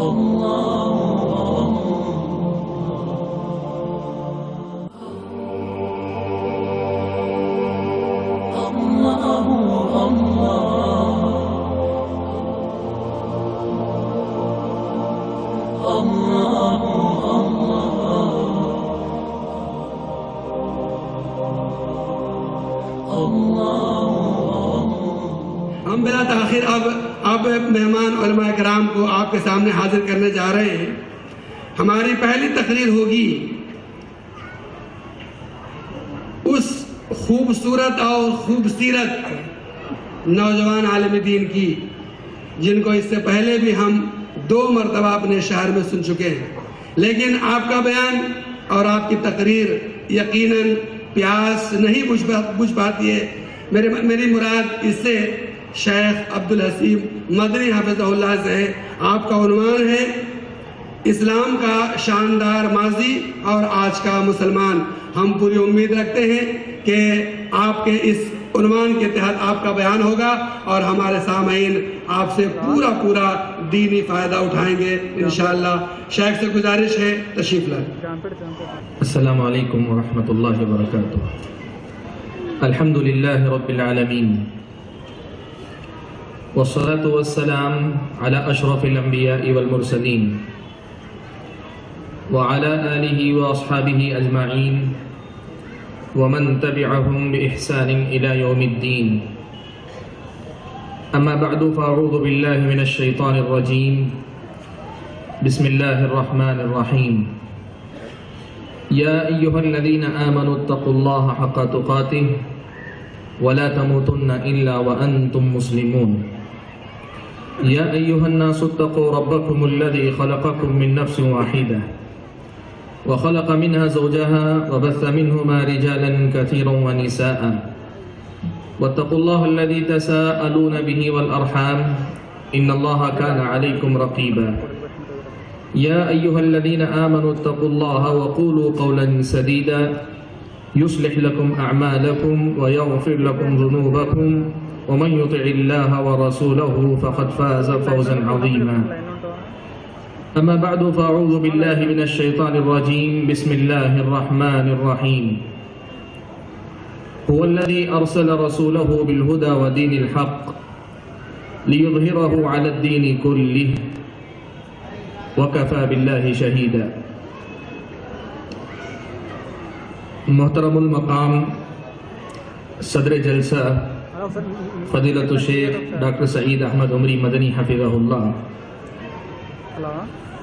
ہم بلا تاخیر اب مہمان علماء کرام کو آپ کے سامنے حاضر کرنے جا رہے ہیں۔ ہماری پہلی تقریر ہوگی اس خوبصورت اور خوبصیرت نوجوان عالم دین کی جن کو اس سے پہلے بھی ہم 2 مرتبہ اپنے شہر میں سن چکے ہیں، لیکن آپ کا بیان اور آپ کی تقریر یقیناً پیاس نہیں بجھ پاتی ہے۔ میری مراد اس سے شیخ عبدالحسیب مدنی حفظہ اللہ سے ہے۔ آپ کا عنوان ہے اسلام کا شاندار ماضی اور آج کا مسلمان۔ ہم پوری امید رکھتے ہیں کہ آپ کے اس عنوان کے تحت آپ کا بیان ہوگا اور ہمارے سامعین آپ سے پورا دینی فائدہ اٹھائیں گے انشاءاللہ۔ شیخ سے گزارش ہے تشریف لائیں۔ السلام علیکم ورحمۃ اللہ وبرکاتہ۔ الحمد للہ رب العالمین والصلاة والسلام على اشرف الانبیاء والمرسلین وعلى آلہ واصحابہ اجمعین ومن تبعهم بإحسان إلى يوم الدين. أما بعد فأعوذ بالله من الشيطان الرجيم. بسم الله الرحمن الرحيم. يا أيها الذين آمنوا اتقوا الله حق تقاته ولا تموتن إلا وأنتم مسلمون. يا أيها الناس اتقوا ربكم الذي خلقكم من نفس واحدة وخلق منها زوجها وبث منهما رجالا كثيرا ونساء واتقوا الله الذي تساءلون به والأرحام إن الله كان عليكم رقيبا. يا أيها الذين آمنوا اتقوا الله وقولوا قولا سديدا يصلح لكم أعمالكم ويغفر لكم ذنوبكم ومن يطع الله ورسوله فقد فاز فوزا عظيما. أما بعد فأعوذ بالله من الشيطان الرجيم. بسم الله الرحمن الرحيم. هو الذي أرسل رسوله بالهدى ودين الحق ليظهره على الدين كله وكفى بالله شهيدا. محترم المقام صدر جلسہ فضیلت الشیخ ڈاکٹر سعید احمد عمری مدنی حفظہ اللہ،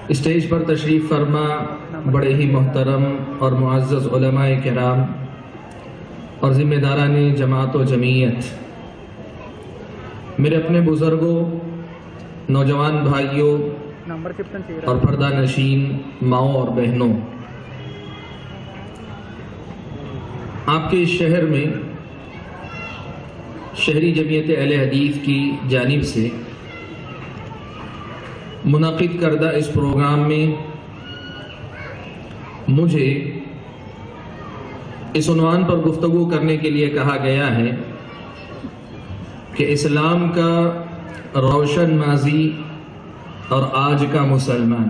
اسٹیج پر تشریف فرما بڑے ہی محترم اور معزز علماء کرام اور ذمہ داران جماعت و جمعیت، میرے اپنے بزرگوں، نوجوان بھائیوں اور پردہ نشین ماؤں اور بہنوں، آپ کے اس شہر میں شہری جمعیت اہل حدیث کی جانب سے منعقد کردہ اس پروگرام میں مجھے اس عنوان پر گفتگو کرنے کے لیے کہا گیا ہے کہ اسلام کا روشن ماضی اور آج کا مسلمان۔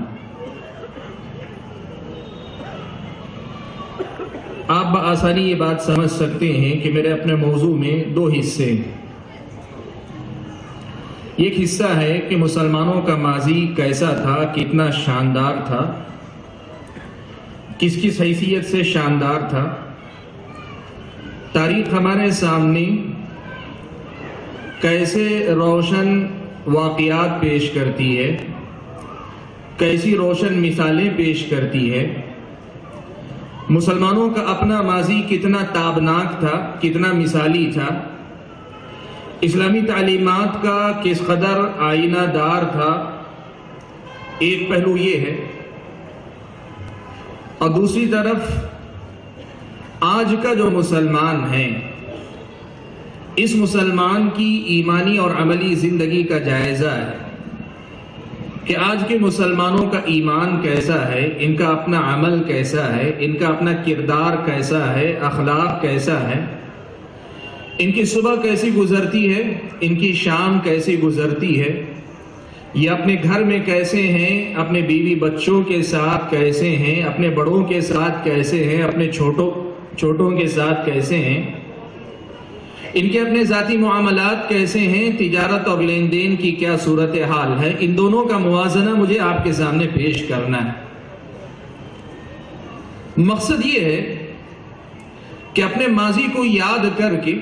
آپ بآسانی یہ بات سمجھ سکتے ہیں کہ میرے اپنے موضوع میں 2 حصے ہیں۔ ایک حصہ ہے کہ مسلمانوں کا ماضی کیسا تھا، کتنا شاندار تھا، کس کس حیثیت سے شاندار تھا۔ تاریخ ہمارے سامنے کیسے روشن واقعات پیش کرتی ہے، کیسی روشن مثالیں پیش کرتی ہے۔ مسلمانوں کا اپنا ماضی کتنا تابناک تھا، کتنا مثالی تھا، اسلامی تعلیمات کا کس قدر آئینہ دار تھا، ایک پہلو یہ ہے۔ اور دوسری طرف آج کا جو مسلمان ہے، اس مسلمان کی ایمانی اور عملی زندگی کا جائزہ ہے کہ آج کے مسلمانوں کا ایمان کیسا ہے، ان کا اپنا عمل کیسا ہے، ان کا اپنا کردار کیسا ہے، اخلاق کیسا ہے، ان کی صبح کیسی گزرتی ہے، ان کی شام کیسی گزرتی ہے، یہ اپنے گھر میں کیسے ہیں، اپنے بیوی بچوں کے ساتھ کیسے ہیں، اپنے بڑوں کے ساتھ کیسے ہیں، اپنے چھوٹوں کے ساتھ کیسے ہیں، ان کے اپنے ذاتی معاملات کیسے ہیں، تجارت اور لین دین کی کیا صورتحال ہے، ان دونوں کا موازنہ مجھے آپ کے سامنے پیش کرنا ہے۔ مقصد یہ ہے کہ اپنے ماضی کو یاد کر کے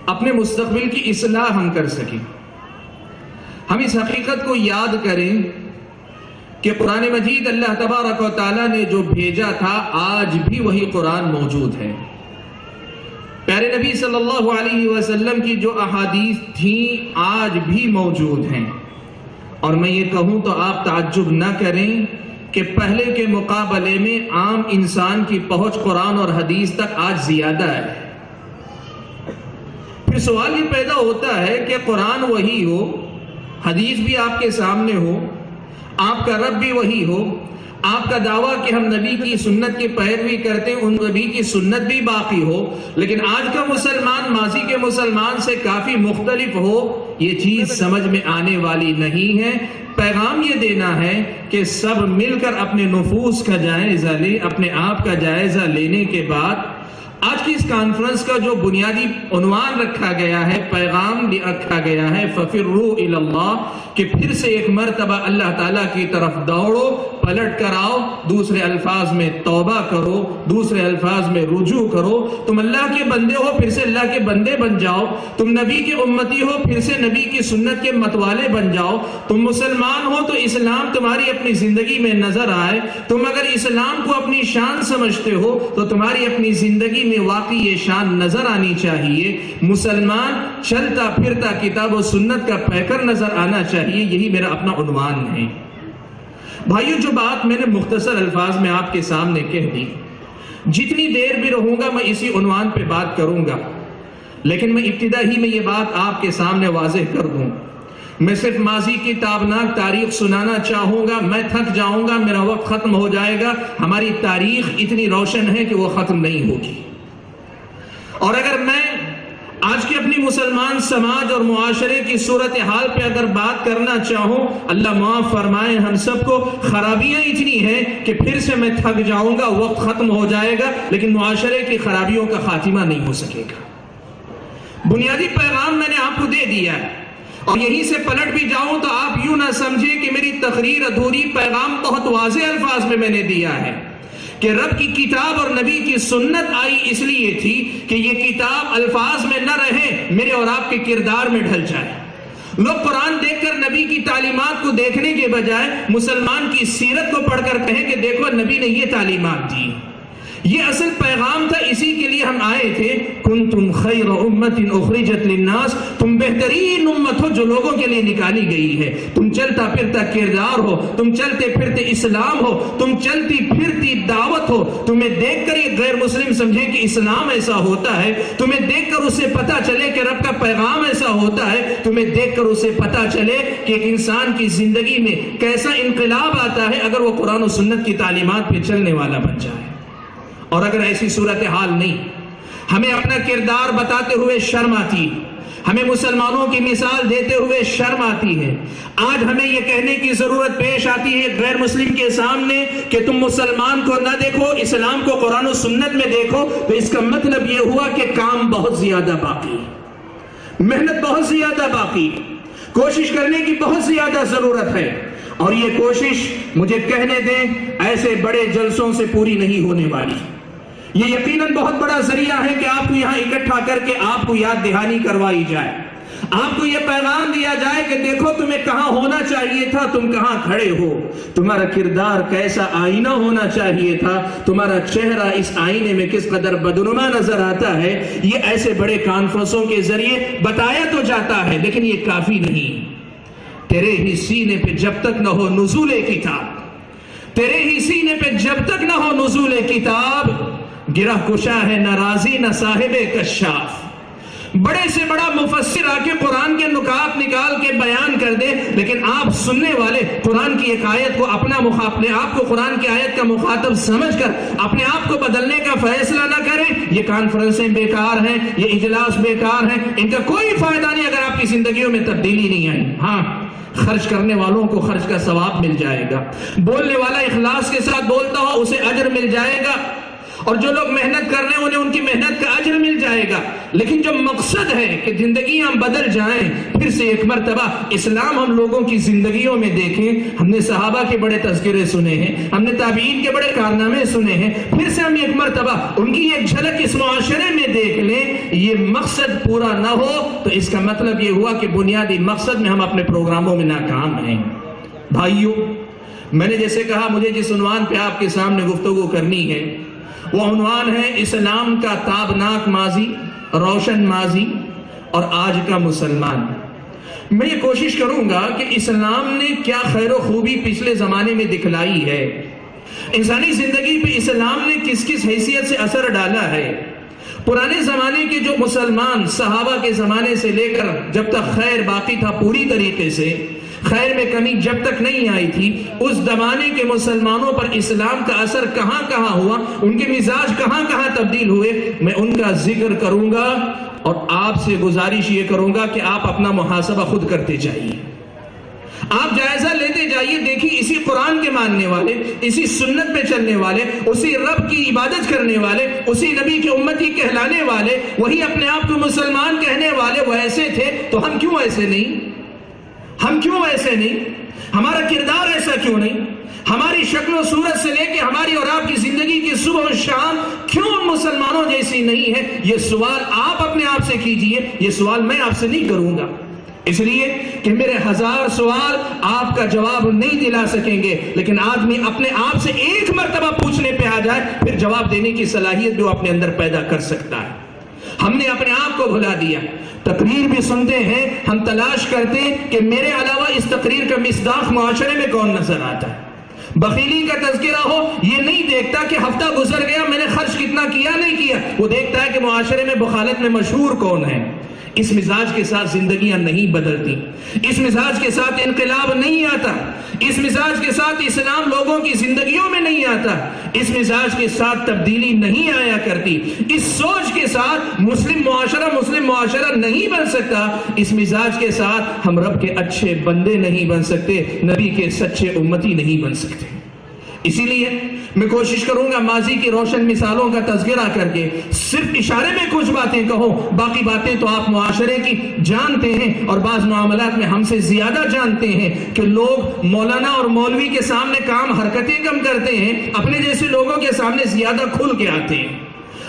اپنے مستقبل کی اصلاح ہم کر سکیں۔ ہم اس حقیقت کو یاد کریں کہ قرآن مجید اللہ تبارک و تعالیٰ نے جو بھیجا تھا آج بھی وہی قرآن موجود ہے۔ پیارے نبی صلی اللہ علیہ وسلم کی جو احادیث تھیں آج بھی موجود ہیں، اور میں یہ کہوں تو آپ تعجب نہ کریں کہ پہلے کے مقابلے میں عام انسان کی پہنچ قرآن اور حدیث تک آج زیادہ ہے۔ پھر سوال یہ پیدا ہوتا ہے کہ قرآن وہی ہو، حدیث بھی آپ کے سامنے ہو، آپ کا رب بھی وہی ہو، آپ کا دعویٰ کہ ہم نبی کی سنت کی پیروی کرتے ہیں، ان نبی کی سنت بھی باقی ہو، لیکن آج کا مسلمان ماضی کے مسلمان سے کافی مختلف ہو، یہ چیز سمجھ میں آنے والی نہیں ہے۔ پیغام یہ دینا ہے کہ سب مل کر اپنے نفوس کا جائزہ لیں، اپنے آپ کا جائزہ لینے کے بعد آج کی اس کانفرنس کا جو بنیادی عنوان رکھا گیا ہے، پیغام بھی رکھا گیا ہے فَفِرُّوا إِلَى اللَّهِ، کہ پھر سے ایک مرتبہ اللہ تعالیٰ کی طرف دوڑو، پلٹ کر آؤ، دوسرے الفاظ میں توبہ کرو، دوسرے الفاظ میں رجوع کرو۔ تم اللہ کے بندے ہو، پھر سے اللہ کے بندے بن جاؤ، تم نبی کے امتی ہو، پھر سے نبی کی سنت کے متوالے بن جاؤ، تم مسلمان ہو تو اسلام تمہاری اپنی زندگی میں نظر آئے، تم اگر اسلام کو اپنی شان سمجھتے ہو تو تمہاری اپنی زندگی میں واقعی یہ شان نظر آنی چاہیے۔ مسلمان چلتا پھرتا کتاب و سنت کا پیکر نظر آنا چاہیے، یہی میرا اپنا عنوان ہے۔ بھائیو، جو بات میں نے مختصر الفاظ میں آپ کے سامنے کہہ دی، جتنی دیر بھی رہوں گا میں اسی عنوان پہ بات کروں گا، لیکن میں ابتدا ہی میں یہ بات آپ کے سامنے واضح کر دوں، میں صرف ماضی کی تابناک تاریخ سنانا چاہوں گا، میں تھک جاؤں گا، میرا وقت ختم ہو جائے گا۔ ہماری تاریخ اتنی روشن ہے کہ وہ ختم نہیں ہوگی، اور اگر میں آج کے اپنی مسلمان سماج اور معاشرے کی صورتحال پہ اگر بات کرنا چاہوں، اللہ معاف فرمائے ہم سب کو، خرابیاں اتنی ہیں کہ پھر سے میں تھک جاؤں گا، وقت ختم ہو جائے گا، لیکن معاشرے کی خرابیوں کا خاتمہ نہیں ہو سکے گا۔ بنیادی پیغام میں نے آپ کو دے دیا ہے، اور یہیں سے پلٹ بھی جاؤں تو آپ یوں نہ سمجھیں کہ میری تقریر ادھوری، پیغام بہت واضح الفاظ میں نے دیا ہے کہ رب کی کتاب اور نبی کی سنت آئی اس لیے تھی کہ یہ کتاب الفاظ میں نہ رہے، میرے اور آپ کے کردار میں ڈھل جائے۔ لوگ قرآن دیکھ کر نبی کی تعلیمات کو دیکھنے کے بجائے مسلمان کی سیرت کو پڑھ کر کہیں کہ دیکھو نبی نے یہ تعلیمات دی۔ یہ اصل پیغام تھا، اسی کے لیے ہم آئے تھے۔ کنتم خیر امت اخرجت للناس، تم بہترین امت ہو جو لوگوں کے لیے نکالی گئی ہے۔ تم چلتا پھرتا کردار ہو، تم چلتے پھرتے اسلام ہو، تم چلتی پھرتی دعوت ہو۔ تمہیں دیکھ کر یہ غیر مسلم سمجھے کہ اسلام ایسا ہوتا ہے، تمہیں دیکھ کر اسے پتا چلے کہ رب کا پیغام ایسا ہوتا ہے، تمہیں دیکھ کر اسے پتا چلے کہ ایک انسان کی زندگی میں کیسا انقلاب آتا ہے اگر وہ قرآن و سنت کی تعلیمات پہ چلنے والا بن جائے۔ اور اگر ایسی صورتحال نہیں، ہمیں اپنا کردار بتاتے ہوئے شرم آتی ہے، ہمیں مسلمانوں کی مثال دیتے ہوئے شرم آتی ہے۔ آج ہمیں یہ کہنے کی ضرورت پیش آتی ہے غیر مسلم کے سامنے کہ تم مسلمان کو نہ دیکھو، اسلام کو قرآن و سنت میں دیکھو، تو اس کا مطلب یہ ہوا کہ کام بہت زیادہ باقی، محنت بہت زیادہ باقی، کوشش کرنے کی بہت زیادہ ضرورت ہے۔ اور یہ کوشش مجھے کہنے دیں ایسے بڑے جلسوں سے پوری نہیں ہونے والی۔ یہ یقیناً بہت بڑا ذریعہ ہے کہ آپ کو یہاں اکٹھا کر کے آپ کو یاد دہانی کروائی جائے، آپ کو یہ پیغام دیا جائے کہ دیکھو تمہیں کہاں ہونا چاہیے تھا، تم کہاں کھڑے ہو، تمہارا کردار کیسا آئینہ ہونا چاہیے تھا، تمہارا چہرہ اس آئینے میں کس قدر بدنما نظر آتا ہے۔ یہ ایسے بڑے کانفرنسوں کے ذریعے بتایا تو جاتا ہے، لیکن یہ کافی نہیں۔ تیرے ہی سینے پہ جب تک نہ ہو نزول کتاب، تیرے ہی سینے پہ جب تک نہ ہو نزول کتاب، گرہ کشا ہے نہ رازی نہ صاحب کشاف۔ بڑے سے بڑا مفسر آ کے قرآن کے نکات نکال کے بیان کر دے، لیکن آپ سننے والے قرآن کی ایک آیت کو اپنے آپ کو قرآن کی آیت کا مخاطب سمجھ کر اپنے آپ کو بدلنے کا فیصلہ نہ کریں، یہ کانفرنسیں بیکار ہیں، یہ اجلاس بیکار ہیں، ان کا کوئی فائدہ نہیں اگر آپ کی زندگیوں میں تبدیلی نہیں آئی۔ ہاں، خرچ کرنے والوں کو خرچ کا ثواب مل جائے گا، بولنے والا اخلاص کے ساتھ بولتا ہو اسے اجر مل جائے گا، اور جو لوگ محنت کر رہے ہیں انہیں ان کی محنت کا اجر مل جائے گا۔ لیکن جو مقصد ہے کہ زندگیاں بدل جائیں، پھر سے ایک مرتبہ اسلام ہم لوگوں کی زندگیوں میں دیکھیں، ہم نے صحابہ کے بڑے تذکرے سنے ہیں، ہم نے تابعین کے بڑے کارنامے سنے ہیں، پھر سے ہم ایک مرتبہ ان کی ایک جھلک اس معاشرے میں دیکھ لیں، یہ مقصد پورا نہ ہو تو اس کا مطلب یہ ہوا کہ بنیادی مقصد میں ہم اپنے پروگراموں میں ناکام ہیں۔ بھائیوں، میں نے جیسے کہا مجھے جس عنوان پہ آپ کے سامنے گفتگو کرنی ہے وہ عنوان ہے اسلام کا تابناک ماضی، روشن ماضی اور آج کا مسلمان۔ میں یہ کوشش کروں گا کہ اسلام نے کیا خیر و خوبی پچھلے زمانے میں دکھلائی ہے، انسانی زندگی پہ اسلام نے کس کس حیثیت سے اثر ڈالا ہے۔ پرانے زمانے کے جو مسلمان صحابہ کے زمانے سے لے کر جب تک خیر باقی تھا، پوری طریقے سے خیر میں کمی جب تک نہیں آئی تھی، اس زمانے کے مسلمانوں پر اسلام کا اثر کہاں کہاں ہوا، ان کے مزاج کہاں کہاں تبدیل ہوئے، میں ان کا ذکر کروں گا اور آپ سے گزارش یہ کروں گا کہ آپ اپنا محاسبہ خود کرتے جائیے، آپ جائزہ لیتے جائیے، دیکھیے اسی قرآن کے ماننے والے، اسی سنت پہ چلنے والے، اسی رب کی عبادت کرنے والے، اسی نبی کی امتی کہلانے والے، وہی اپنے آپ کو مسلمان کہنے والے، وہ ایسے تھے تو ہم کیوں ایسے نہیں؟ ہم کیوں ایسے نہیں؟ ہمارا کردار ایسا کیوں نہیں؟ ہماری شکل و صورت سے لے کے ہماری اور آپ کی زندگی کی صبح و شام کیوں مسلمانوں جیسی نہیں ہے؟ یہ سوال آپ اپنے آپ سے کیجئے، یہ سوال میں آپ سے نہیں کروں گا، اس لیے کہ میرے ہزار سوال آپ کا جواب نہیں دلا سکیں گے، لیکن آدمی اپنے آپ سے ایک مرتبہ پوچھنے پہ آ جائے پھر جواب دینے کی صلاحیت جو اپنے اندر پیدا کر سکتا ہے۔ ہم نے اپنے آپ کو بھلا دیا، تقریر بھی سنتے ہیں، ہم تلاش کرتے ہیں کہ میرے علاوہ اس تقریر کا مصداق معاشرے میں کون نظر آتا ہے۔ بخیلی کا تذکرہ ہو، یہ نہیں دیکھتا کہ ہفتہ گزر گیا میں نے خرچ کتنا کیا نہیں کیا، وہ دیکھتا ہے کہ معاشرے میں بخالت میں مشہور کون ہے۔ اس مزاج کے ساتھ زندگیاں نہیں بدلتی، اس مزاج کے ساتھ انقلاب نہیں آتا، اس مزاج کے ساتھ اسلام لوگوں کی زندگیوں میں نہیں آتا، اس مزاج کے ساتھ تبدیلی نہیں آیا کرتی، اس سوچ کے ساتھ مسلم معاشرہ نہیں بن سکتا، اس مزاج کے ساتھ ہم رب کے اچھے بندے نہیں بن سکتے، نبی کے سچے امتی نہیں بن سکتے۔ اسی لیے میں کوشش کروں گا ماضی کی روشن مثالوں کا تذکرہ کر کے صرف اشارے میں کچھ باتیں کہوں، باقی باتیں تو آپ معاشرے کی جانتے ہیں، اور بعض معاملات میں ہم سے زیادہ جانتے ہیں کہ لوگ مولانا اور مولوی کے سامنے کام حرکتیں کم کرتے ہیں، اپنے جیسے لوگوں کے سامنے زیادہ کھل کے آتے ہیں۔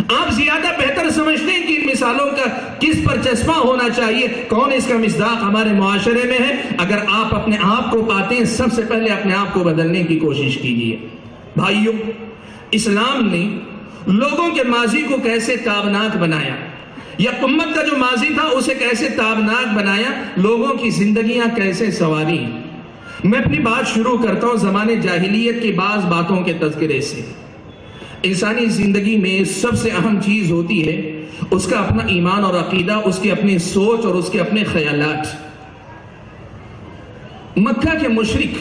آپ زیادہ بہتر سمجھتے ہیں کہ ان مثالوں کا کس پر چشمہ ہونا چاہیے، کون اس کا مصداق ہمارے معاشرے میں ہے۔ اگر آپ اپنے آپ کو پاتے ہیں، سب سے پہلے اپنے آپ کو بدلنے کی کوشش کیجیے۔ بھائیوں، اسلام نے لوگوں کے ماضی کو کیسے تابناک بنایا، یا امت کا جو ماضی تھا اسے کیسے تابناک بنایا، لوگوں کی زندگیاں کیسے سنواری۔ میں اپنی بات شروع کرتا ہوں زمانے جاہلیت کی بعض باتوں کے تذکرے سے۔ انسانی زندگی میں سب سے اہم چیز ہوتی ہے اس کا اپنا ایمان اور عقیدہ، اس کی اپنی سوچ اور اس کے اپنے خیالات۔ مکہ کے مشرک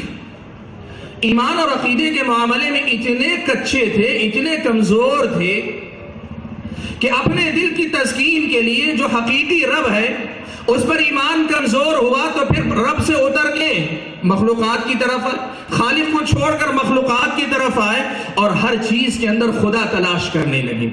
ایمان اور عقیدے کے معاملے میں اتنے کچے تھے، اتنے کمزور تھے کہ اپنے دل کی تسکین کے لیے جو حقیقی رب ہے اس پر ایمان کمزور ہوا تو پھر رب سے اتر کے مخلوقات کی طرف آئے، خالق کو چھوڑ کر مخلوقات کی طرف آئے، اور ہر چیز کے اندر خدا تلاش کرنے لگے۔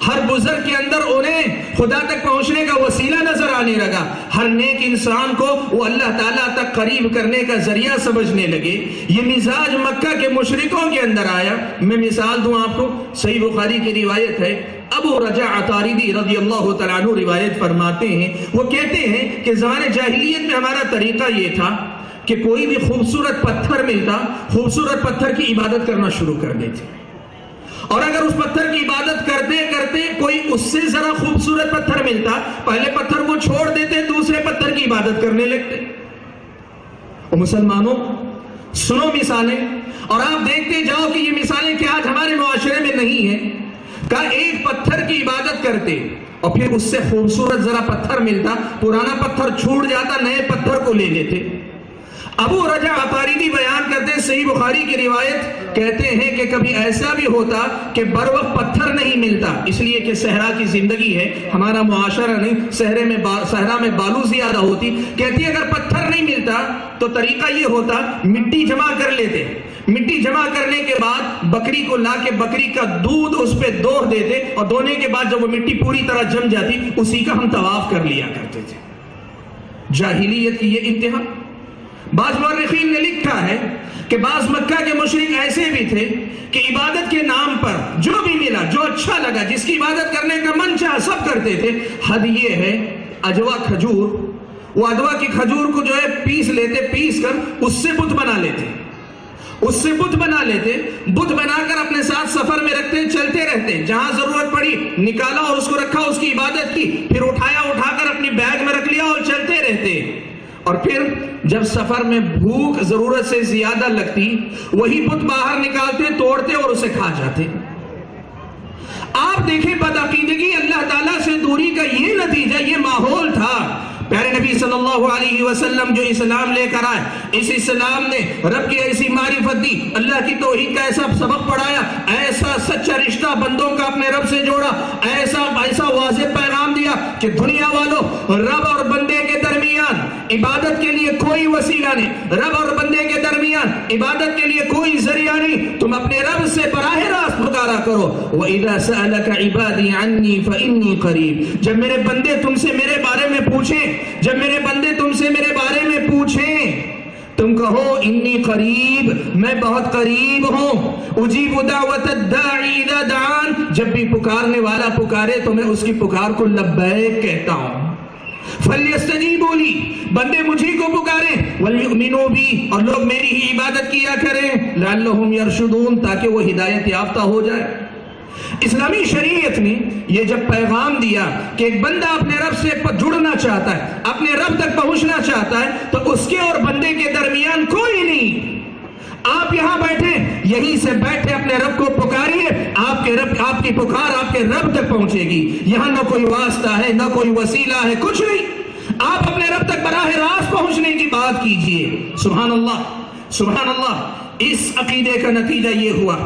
ہر بزرگ کے اندر انہیں خدا تک پہنچنے کا وسیلہ نظر آنے لگا، ہر نیک انسان کو وہ اللہ تعالیٰ تک قریب کرنے کا ذریعہ سمجھنے لگے۔ یہ مزاج مکہ کے مشرکوں کے اندر آیا۔ میں مثال دوں آپ کو، صحیح بخاری کی روایت ہے، ابو رجا عطاردی رضی اللہ تعالیٰ عنہ روایت فرماتے ہیں، وہ کہتے ہیں کہ زمانے جاہلیت میں ہمارا طریقہ یہ تھا کہ کوئی بھی خوبصورت پتھر ملتا، خوبصورت پتھر کی عبادت کرنا شروع کر دیتے، اور اگر اس پتھر کی عبادت کرتے کرتے کوئی اس سے ذرا خوبصورت پتھر ملتا، پہلے پتھر کو چھوڑ دیتے، دوسرے پتھر کی عبادت کرنے لگتے۔ اور مسلمانوں سنو مثالیں، اور آپ دیکھتے جاؤ کہ یہ مثالیں کیا آج ہمارے معاشرے میں نہیں ہیں۔ کہ ایک پتھر کی عبادت کرتے اور پھر اس سے خوبصورت ذرا پتھر ملتا، پرانا پتھر چھوٹ جاتا، نئے پتھر کو لے لیتے۔ ابو رجع عطاردی بیان کرتے ہیں صحیح بخاری کی روایت، کہتے ہیں کہ کبھی ایسا بھی ہوتا کہ بر وقت پتھر نہیں ملتا، اس لیے کہ صحرا کی زندگی ہے، ہمارا معاشرہ نہیں، صحرا میں بالو زیادہ ہوتی، کہتی ہے اگر پتھر نہیں ملتا تو طریقہ یہ ہوتا مٹی جمع کر لیتے، مٹی جمع کرنے کے بعد بکری کو لا کے بکری کا دودھ اس پہ دوہ دیتے، اور دونے کے بعد جب وہ مٹی پوری طرح جم جاتی اسی کا ہم طواف کر لیا کرتے تھے۔ جاہلیت کی یہ انتہا۔ بعض مورخین نے لکھا ہے کہ بعض مکہ کے مشرک ایسے بھی تھے کہ عبادت کے نام پر جو بھی ملا، جو اچھا لگا، جس کی عبادت کرنے کا من چاہا سب کرتے تھے۔ حد یہ ہے اجوا کھجور، وہ اجوا کی کھجور کو جو ہے پیس لیتے، پیس کر اس سے بت بنا لیتے، اس سے بت بنا لیتے، بت بنا کر اپنے ساتھ سفر میں رکھتے، چلتے رہتے، جہاں ضرورت پڑی نکالا اور اس کو رکھا، اس کی عبادت کی، پھر اٹھا کر اپنی بیگ میں رکھ لیا اور چلتے رہتے۔ اور پھر جب سفر میں بھوک ضرورت سے زیادہ لگتی، وہی بت باہر نکالتے، توڑتے اور اسے کھا جاتے۔ آپ دیکھیں بدعقیدگی، اللہ تعالیٰ سے دوری کا یہ نتیجہ، یہ ماحول تھا۔ پیارے نبی صلی اللہ علیہ وسلم جو اسلام لے کر آئے، اس اسلام نے رب کی ایسی معرفت دی، اللہ کی توحید کا ایسا سبق پڑھایا، ایسا سچا رشتہ بندوں کا اپنے رب سے جوڑا، ایسا واضح پیغام دیا کہ دنیا والوں، رب اور بندے کے درمیان عبادت کے لیے کوئی وسیلہ نہیں، رب اور بندے کے درمیان عبادت کے لیے کوئی ذریعہ نہیں، تم اپنے رب سے براہ راست پکارا کرو۔ وَإِذَا سَأَلَكَ عِبَادِي عَنِّي فَإِنِّي قَرِيبٌ، جب میرے بندے تم سے میرے بارے میں پوچھیں، جب میرے بندے تم سے میرے بارے میں پوچھیں، تم کہو انی قریب، میں بہت قریب ہوں، اجیب دعوت الداعی اذا دعان، جب بھی پکارنے والا پکارے تو میں اس کی پکار کو لبیک کہتا ہوں۔ فَلْيَسْتَجِيبُوا لِي، بندے مجھے کو پکاریں، وَلْيُؤْمِنُوا بِي، اور لوگ میری ہی عبادت کیا کریں، لَعَلَّهُمْ يَرْشُدُونَ، تاکہ وہ ہدایت یافتہ ہو جائے۔ اسلامی شریعت نے یہ جب پیغام دیا کہ ایک بندہ اپنے رب سے جڑنا چاہتا ہے، اپنے رب تک پہنچنا چاہتا ہے، تو اس کے اور بندے کے درمیان کوئی نہیں۔ آپ یہاں بیٹھے، یہیں سے بیٹھے اپنے رب کو پکاریے، آپ کی پکار آپ کے رب تک پہنچے گی۔ یہاں نہ کوئی واسطہ ہے، نہ کوئی وسیلہ ہے، کچھ نہیں، آپ اپنے رب تک براہ راست پہنچنے کی بات کیجئے۔ سبحان اللہ، سبحان اللہ۔ اس عقیدے کا نتیجہ یہ ہوا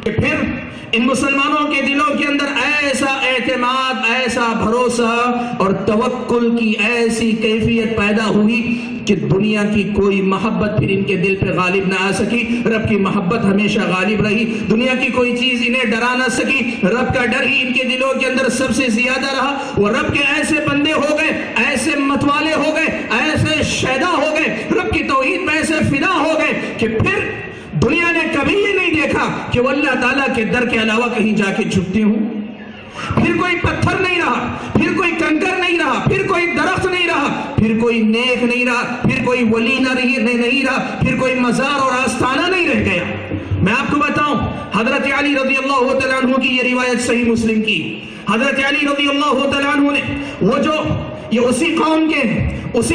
کہ پھر ان مسلمانوں کے دلوں کے اندر ایسا اعتماد، ایسا بھروسہ اور توکل کی ایسی کیفیت پیدا ہوئی کہ دنیا کی کوئی محبت پھر ان کے دل پہ غالب نہ آ سکی، رب کی محبت ہمیشہ غالب رہی۔ دنیا کی کوئی چیز انہیں ڈرا نہ سکی، رب کا ڈر ہی ان کے دلوں کے اندر سب سے زیادہ رہا۔ وہ رب کے ایسے بندے ہو گئے، ایسے متوالے ہو گئے، ایسے شیدا ہو گئے، رب کی توحید میں ایسے فدا ہو گئے کہ پھر دنیا نے کبھی یہ نہیں دیکھا کہ وہ اللہ تعالیٰ کے در کے علاوہ کہیں جا کے جھکتے ہوں۔ پھر کوئی پتھر نہیں رہا، پھر کوئی کنکر نہیں رہا، پھر کوئی درخت نہیں رہا، پھر کوئی نیک نہیں رہا، پھر کوئی ولی نہیں رہا، پھر کوئی مزار اور آستانہ نہیں رہ گیا۔ میں آپ کو بتاؤں، حضرت علی رضی اللہ تعالیٰ عنہ کی یہ روایت صحیح مسلم کی، حضرت علی رضی اللہ تعالیٰ عنہ نے یہ اسی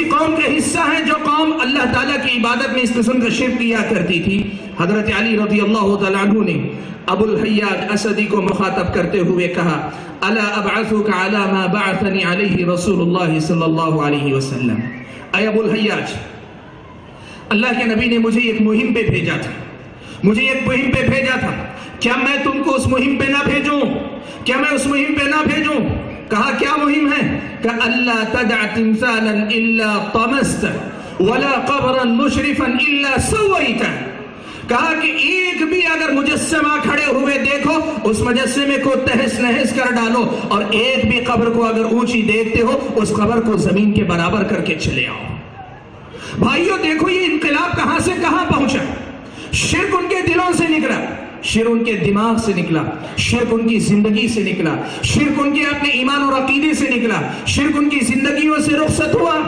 قوم کے حصہ ہیں جو قوم اللہ تعالیٰ کی عبادت میں اس قسم کا شرک کیا کرتی تھی۔ حضرت علی رضی اللہ تعالیٰ عنہ نے ابو الحیاج اسدی کو مخاطب کرتے ہوئے کہا، الا ابعثک علی ما بعثنی علیہ رسول اللہ صلی اللہ علیہ وسلم، اے ابو الحیاج، اللہ کے نبی نے مجھے ایک مہم پہ بھیجا تھا، کیا میں تم کو اس مہم پہ نہ بھیجوں؟ کہا کیا مہم ہے؟ کہ اللہ تدع تمثالا الا طمست ولا قبرا مشرفا الا سویت، کہا کہ ایک بھی اگر مجسمہ کھڑے ہوئے دیکھو اس مجسمے کو تہس نہس کر ڈالو، اور ایک بھی قبر کو اگر اونچی دیکھتے ہو اس قبر کو زمین کے برابر کر کے چلے آؤ۔ بھائیو دیکھو یہ انقلاب کہاں سے کہاں پہنچا۔ شرک ان کے دلوں سے نکلا، شرک ان کے دماغ سے نکلا، شرک ان کی زندگی سے نکلا، شرک ان کے اپنے ایمان اور عقیدے سے نکلا، شرک ان کی زندگیوں سے رخصت ہوا۔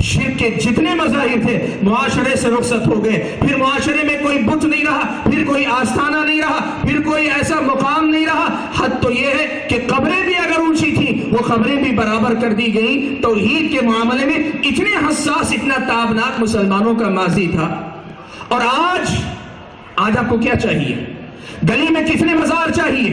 شرک کے جتنے مظاہر تھے معاشرے سے رخصت ہو گئے، پھر معاشرے میں کوئی بت نہیں رہا، پھر کوئی آستانہ نہیں رہا، پھر کوئی ایسا مقام نہیں رہا۔ حد تو یہ ہے کہ قبریں بھی اگر اونچی تھیں وہ قبریں بھی برابر کر دی گئیں۔ توحید کے معاملے میں اتنے حساس، اتنا تابناک مسلمانوں کا ماضی تھا۔ اور آج آپ کو کیا چاہیے؟ گلی میں کتنے مزار چاہیے؟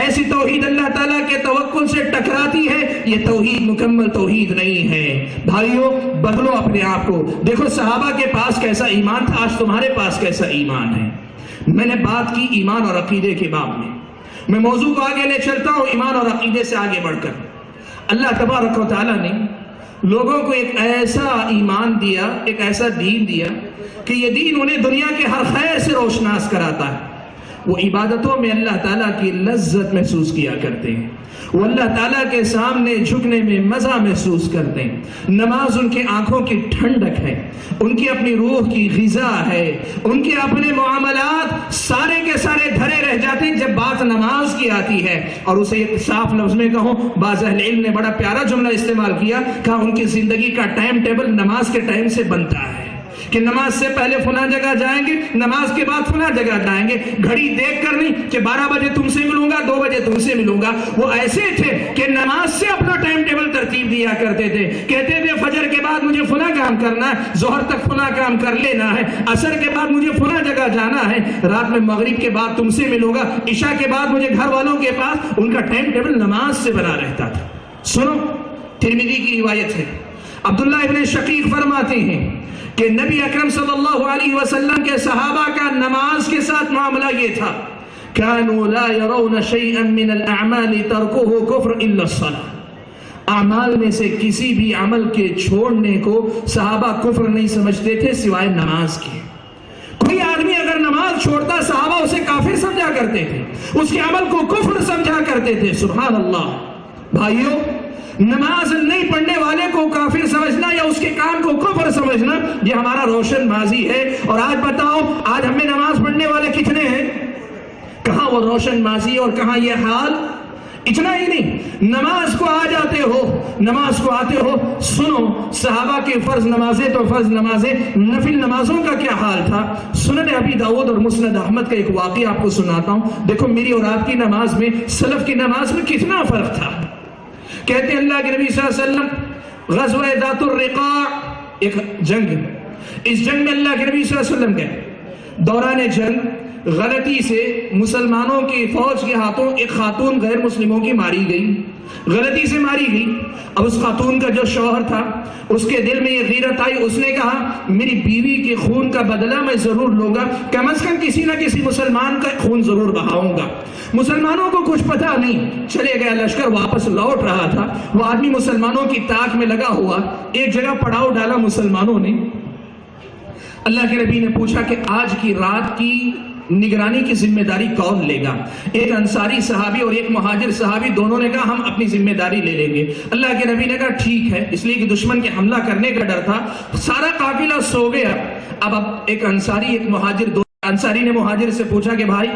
ایسی توحید اللہ تعالیٰ کے توکل سے ٹکراتی ہے، یہ توحید مکمل توحید نہیں ہے۔ بھائیو بدلو اپنے آپ کو، دیکھو صحابہ کے پاس کیسا ایمان تھا، آج تمہارے پاس کیسا ایمان ہے۔ میں نے بات کی ایمان اور عقیدے کے باب میں موضوع کو آگے لے چلتا ہوں، ایمان اور عقیدے سے آگے بڑھ کر۔ اللہ تبارک و تعالیٰ نے لوگوں کو ایک ایسا ایمان دیا، ایک ایسا دین دیا کہ یہ دین انہیں دنیا کے ہر خیر سے روشناس کراتا ہے۔ وہ عبادتوں میں اللہ تعالیٰ کی لذت محسوس کیا کرتے ہیں، وہ اللہ تعالیٰ کے سامنے جھکنے میں مزہ محسوس کرتے ہیں۔ نماز ان کے آنکھوں کی ٹھنڈک ہے، ان کی اپنی روح کی غذا ہے، ان کے اپنے معاملات سارے کے سارے دھرے رہ جاتے ہیں جب بات نماز کی آتی ہے۔ اور اسے ایک صاف لفظ میں کہوں، بعض اہل علم نے بڑا پیارا جملہ استعمال کیا، کہا ان کی زندگی کا ٹائم ٹیبل نماز کے ٹائم سے بنتا ہے کہ نماز سے پہلے فلاں جگہ جائیں گے، نماز کے بعد فلاں جگہ جائیں گے، گھڑی دیکھ کر نہیں کہ 12 بجے تم سے ملوں گا، 2 بجے تم سے ملوں گا۔ وہ ایسے تھے کہ نماز سے اپنا ٹائم ٹیبل ترتیب دیا کرتے تھے، کہتے تھے فجر کے بعد مجھے فلاں کام کرنا ہے، ظہر تک فلاں کام کر لینا ہے، عصر کے بعد مجھے فلاں جگہ جانا ہے، رات میں مغرب کے بعد تم سے ملوں گا، عشاء کے بعد مجھے گھر والوں کے پاس۔ ان کا ٹائم ٹیبل نماز سے بنا رہتا تھا۔ سنو، ترمذی کی روایت ہے، عبداللہ ابن شقیق فرماتے ہیں کہ نبی اکرم صلی اللہ علیہ وسلم کے صحابہ کا نماز کے ساتھ معاملہ یہ تھا، كانوا لا يرون شيئا من الاعمال تركه كفر الا الصلاة۔ اعمال میں سے کسی بھی عمل کے چھوڑنے کو صحابہ کفر نہیں سمجھتے تھے سوائے نماز کے۔ کوئی آدمی اگر نماز چھوڑتا صحابہ اسے کافر سمجھا کرتے تھے، اس کے عمل کو کفر سمجھا کرتے تھے۔ سبحان اللہ۔ بھائیو، نماز نہیں پڑھنے والے کو کافر سمجھنا یا اس کے کام کو کفر سمجھنا یہ ہمارا روشن ماضی ہے۔ اور آج بتاؤ، آج ہمیں نماز پڑھنے والے کتنے ہیں؟ کہاں وہ روشن ماضی اور کہاں یہ حال؟ اتنا ہی نہیں، نماز کو آ جاتے ہو، نماز کو آتے ہو۔ سنو، صحابہ کی فرض نمازیں تو فرض نمازیں، نفل نمازوں کا کیا حال تھا؟ سنن ابی داؤد اور مسند احمد کا ایک واقعہ آپ کو سناتا ہوں۔ دیکھو میری اور آپ کی نماز میں، سلف کی نماز میں کتنا فرق تھا۔ کہتے ہیں اللہ کے نبی صلی اللہ علیہ وسلم غزوہ ذات الرقاع، ایک جنگ، اس جنگ میں اللہ کے نبی صلی اللہ علیہ وسلم گئے۔ دوران جنگ غلطی سے مسلمانوں کی فوج کے ہاتھوں ایک خاتون غیر مسلموں کی ماری گئی، غلطی سے ماری گئی۔ اب اس خاتون کا جو شوہر تھا اس کے دل میں یہ غیرت آئی، اس نے کہا میری بیوی کے خون کا بدلہ میں ضرور لوں گا، کم از کم کسی نہ کسی مسلمان کا خون ضرور بہاؤں گا۔ مسلمانوں کو کچھ پتہ نہیں، چلے گیا لشکر واپس لوٹ رہا تھا، وہ آدمی مسلمانوں کی طاق میں لگا ہوا، ایک جگہ پڑاؤ ڈالا مسلمانوں نے۔ اللہ کے نبی نے پوچھا کہ آج کی رات کی نگرانی کی ذمہ داری کون لے گا؟ ایک انصاری صحابی اور ایک مہاجر صحابی دونوں نے کہا ہم اپنی ذمہ داری لے لیں گے۔ اللہ کے نبی نے کہا ٹھیک ہے، اس لیے کہ دشمن کے حملہ کرنے کا ڈر تھا۔ سارا قافلہ سو گیا، اب ایک انصاری ایک مہاجر، دو انصاری نے مہاجر سے پوچھا کہ بھائی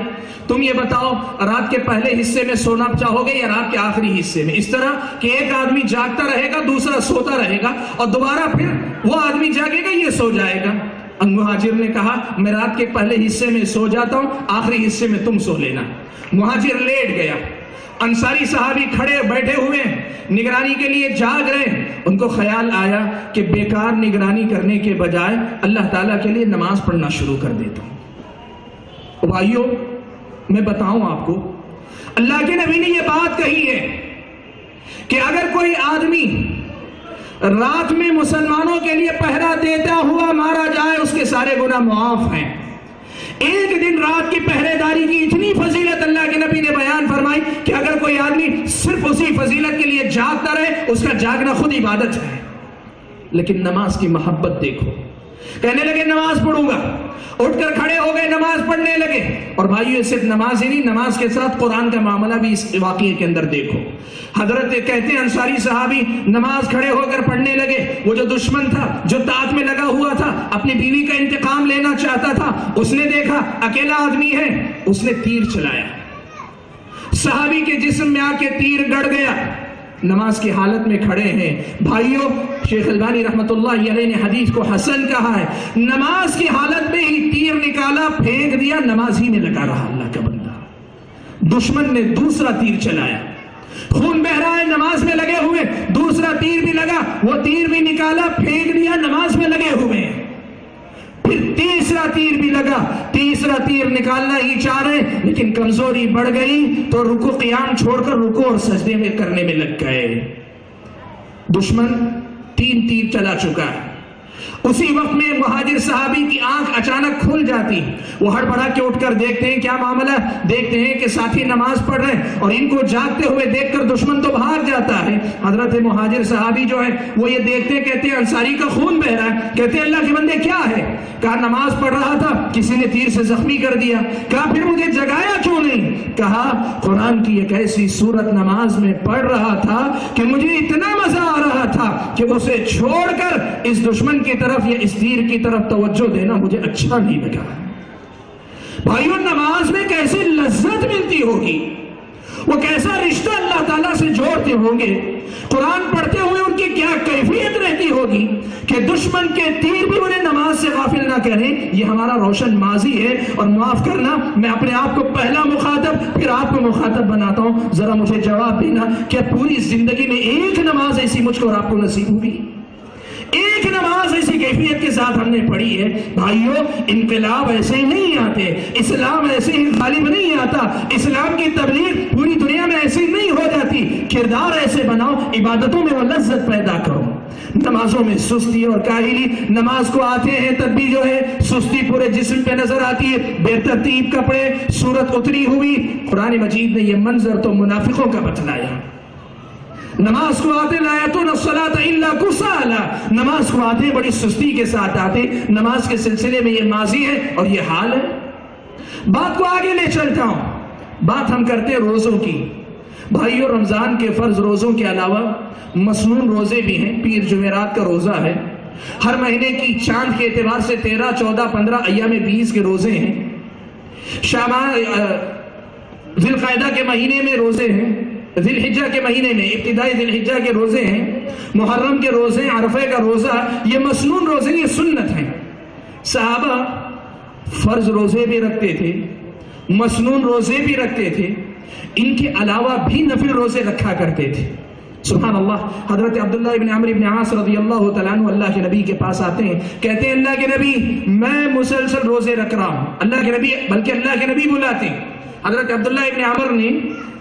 تم یہ بتاؤ رات کے پہلے حصے میں سونا چاہو گے یا رات کے آخری حصے میں؟ اس طرح کہ ایک آدمی جاگتا رہے گا، دوسرا سوتا رہے گا، اور دوبارہ پھر وہ آدمی جاگے گا، یہ سو جائے گا۔ مہاجر نے کہا میں رات کے پہلے حصے میں سو جاتا ہوں، آخری حصے میں تم سو لینا۔ مہاجر لیٹ گیا، انصاری صحابی کھڑے بیٹھے ہوئے نگرانی کے لیے جاگ رہے۔ ان کو خیال آیا کہ بیکار نگرانی کرنے کے بجائے اللہ تعالیٰ کے لیے نماز پڑھنا شروع کر دیتا ہوں۔ بھائیو میں بتاؤں آپ کو، اللہ کے نبی نے یہ بات کہی ہے کہ اگر کوئی آدمی رات میں مسلمانوں کے لیے پہرا دیتا ہوا مارا جائے اس کے سارے گناہ معاف ہیں۔ ایک دن رات کی پہرے داری کی اتنی فضیلت اللہ کے نبی نے بیان فرمائی کہ اگر کوئی آدمی صرف اسی فضیلت کے لیے جاگتا رہے اس کا جاگنا خود عبادت ہے۔ لیکن نماز کی محبت دیکھو، کہنے لگے نماز پڑھوں گا، اٹھ کر کھڑے ہو گئے، نماز پڑھنے لگے۔ اور بھائیو صرف نماز ہی نہیں، نماز کے ساتھ قرآن کا معاملہ بھی اس واقعے کے اندر دیکھو۔ حضرت کہتے ہیں انصاری صحابی نماز کھڑے ہو کر پڑھنے لگے۔ وہ جو دشمن تھا جو طاق میں لگا ہوا تھا، اپنی بیوی کا انتقام لینا چاہتا تھا، اس نے دیکھا اکیلا آدمی ہے، اس نے تیر چلایا، صحابی کے جسم میں آ کے تیر گڑ گیا۔ نماز کی حالت میں کھڑے ہیں۔ بھائیو شیخ البانی رحمت اللہ علیہ نے حدیث کو حسن کہا ہے، نماز کی حالت میں ہی تیر نکالا، پھینک دیا، نماز ہی میں لگا رہا اللہ کا بندہ۔ دشمن نے دوسرا تیر چلایا، خون بہ رہا ہے، نماز میں لگے ہوئے، دوسرا تیر بھی لگا، وہ تیر بھی نکالا، پھینک دیا، نماز میں لگے ہوئے۔ پھر تیسرا تیر بھی لگا، تیسرا تیر نکالنا ہی چاہ رہے لیکن کمزوری بڑھ گئی تو رکوع قیام چھوڑ کر رکوع اور سجدے میں کرنے میں لگ گئے۔ دشمن 3 تیر چلا چکا ہے۔ اسی وقت میں مہاجر صحابی کی آنکھ اچانک کھل جاتی، وہ ہڑبڑا کے اٹھ کر دیکھتے ہیں کیا معاملہ، دیکھتے ہیں کہ ساتھی نماز پڑھ رہے ہیں اور ان کو جاگتے ہوئے دیکھ کر دشمن تو بھاگ جاتا ہے۔ حضرت مہاجر صحابی جو ہے وہ یہ دیکھتے ہیں، کہتے ہیں انصاری کا خون بہ رہا ہے، کہتے ہیں اللہ کے بندے کیا ہے؟ کہا نماز پڑھ رہا تھا، کسی نے تیر سے زخمی کر دیا۔ کہا پھر مجھے جگایا کیوں نہیں؟ کہا قرآن کی ایک ایسی سورت نماز میں پڑھ رہا تھا کہ مجھے اتنا مزہ آ رہا تھا کہ اسے چھوڑ کر اس دشمن کی طرف یا اس تیر کی طرف توجہ دینا مجھے اچھا نہیں لگا۔ بھائیوں، نماز میں کیسی لذت ملتی ہوگی، وہ کیسا رشتہ اللہ تعالیٰ سے جوڑتے ہوں گے، قرآن پڑھتے ہوئے ان کی کیا کیفیت رہتی ہوگی کہ دشمن کے تیر بھی انہیں نماز سے غافل نہ کریں۔ یہ ہمارا روشن ماضی ہے، اور معاف کرنا میں اپنے آپ کو پہلا مخاطب پھر آپ کو مخاطب بناتا ہوں، ذرا مجھے جواب دینا کہ پوری زندگی میں ایک نماز ایسی مجھ کو اور آپ کو نصیب ہوئی، ایک نماز ایسی کیفیت کے ساتھ ہم نے پڑھی ہے؟ بھائیوں، انقلاب ایسے ہی نہیں آتے، اسلام ایسے ہی غالب نہیں آتا، اسلام کی تبلیغ پوری دنیا میں ایسی نہیں ہو جاتی۔ کردار ایسے بناؤ، عبادتوں میں وہ لذت پیدا کرو۔ نمازوں میں سستی اور کاہلی، نماز کو آتے ہیں تب بھی جو ہے سستی پورے جسم پہ نظر آتی ہے، بے ترتیب کپڑے، صورت اتری ہوئی۔ قرآن مجید نے یہ منظر تو منافقوں کا بتلایا۔ نماز کو آتے لا یأتون الصلاۃ الا کسالا، نماز کو آتے بڑی سستی کے ساتھ آتے۔ نماز کے سلسلے میں یہ ماضی ہے اور یہ حال ہے۔ بات کو آگے لے چلتا ہوں، بات ہم کرتے روزوں کی۔ بھائیو، رمضان کے فرض روزوں کے علاوہ مسنون روزے بھی ہیں۔ پیر جمعرات کا روزہ ہے، ہر مہینے کی چاند کے اعتبار سے 13، 14، 15 ایام 20 کے روزے ہیں۔ ذی القعدہ کے مہینے میں روزے ہیں، ذی الحجہ کے مہینے میں ابتدائی ذی الحجہ کے روزے ہیں، محرم کے روزے ہیں، عرفہ کا روزہ، یہ مسنون روزے، یہ سنت ہیں۔ صحابہ فرض روزے بھی رکھتے تھے، مسنون روزے بھی رکھتے تھے، ان کے علاوہ بھی نفل روزے رکھا کرتے تھے۔ سبحان اللہ۔ حضرت عبداللہ ابن عمرو ابن عاص رضی اللہ تعالیٰ عنہ اللہ کے نبی کے پاس آتے ہیں، کہتے ہیں اللہ کے نبی میں مسلسل روزے رکھ رہا ہوں۔ اللہ کے نبی، بلکہ اللہ کے نبی بلاتے ہیں۔ حضرت عبداللہ ابن عمر نے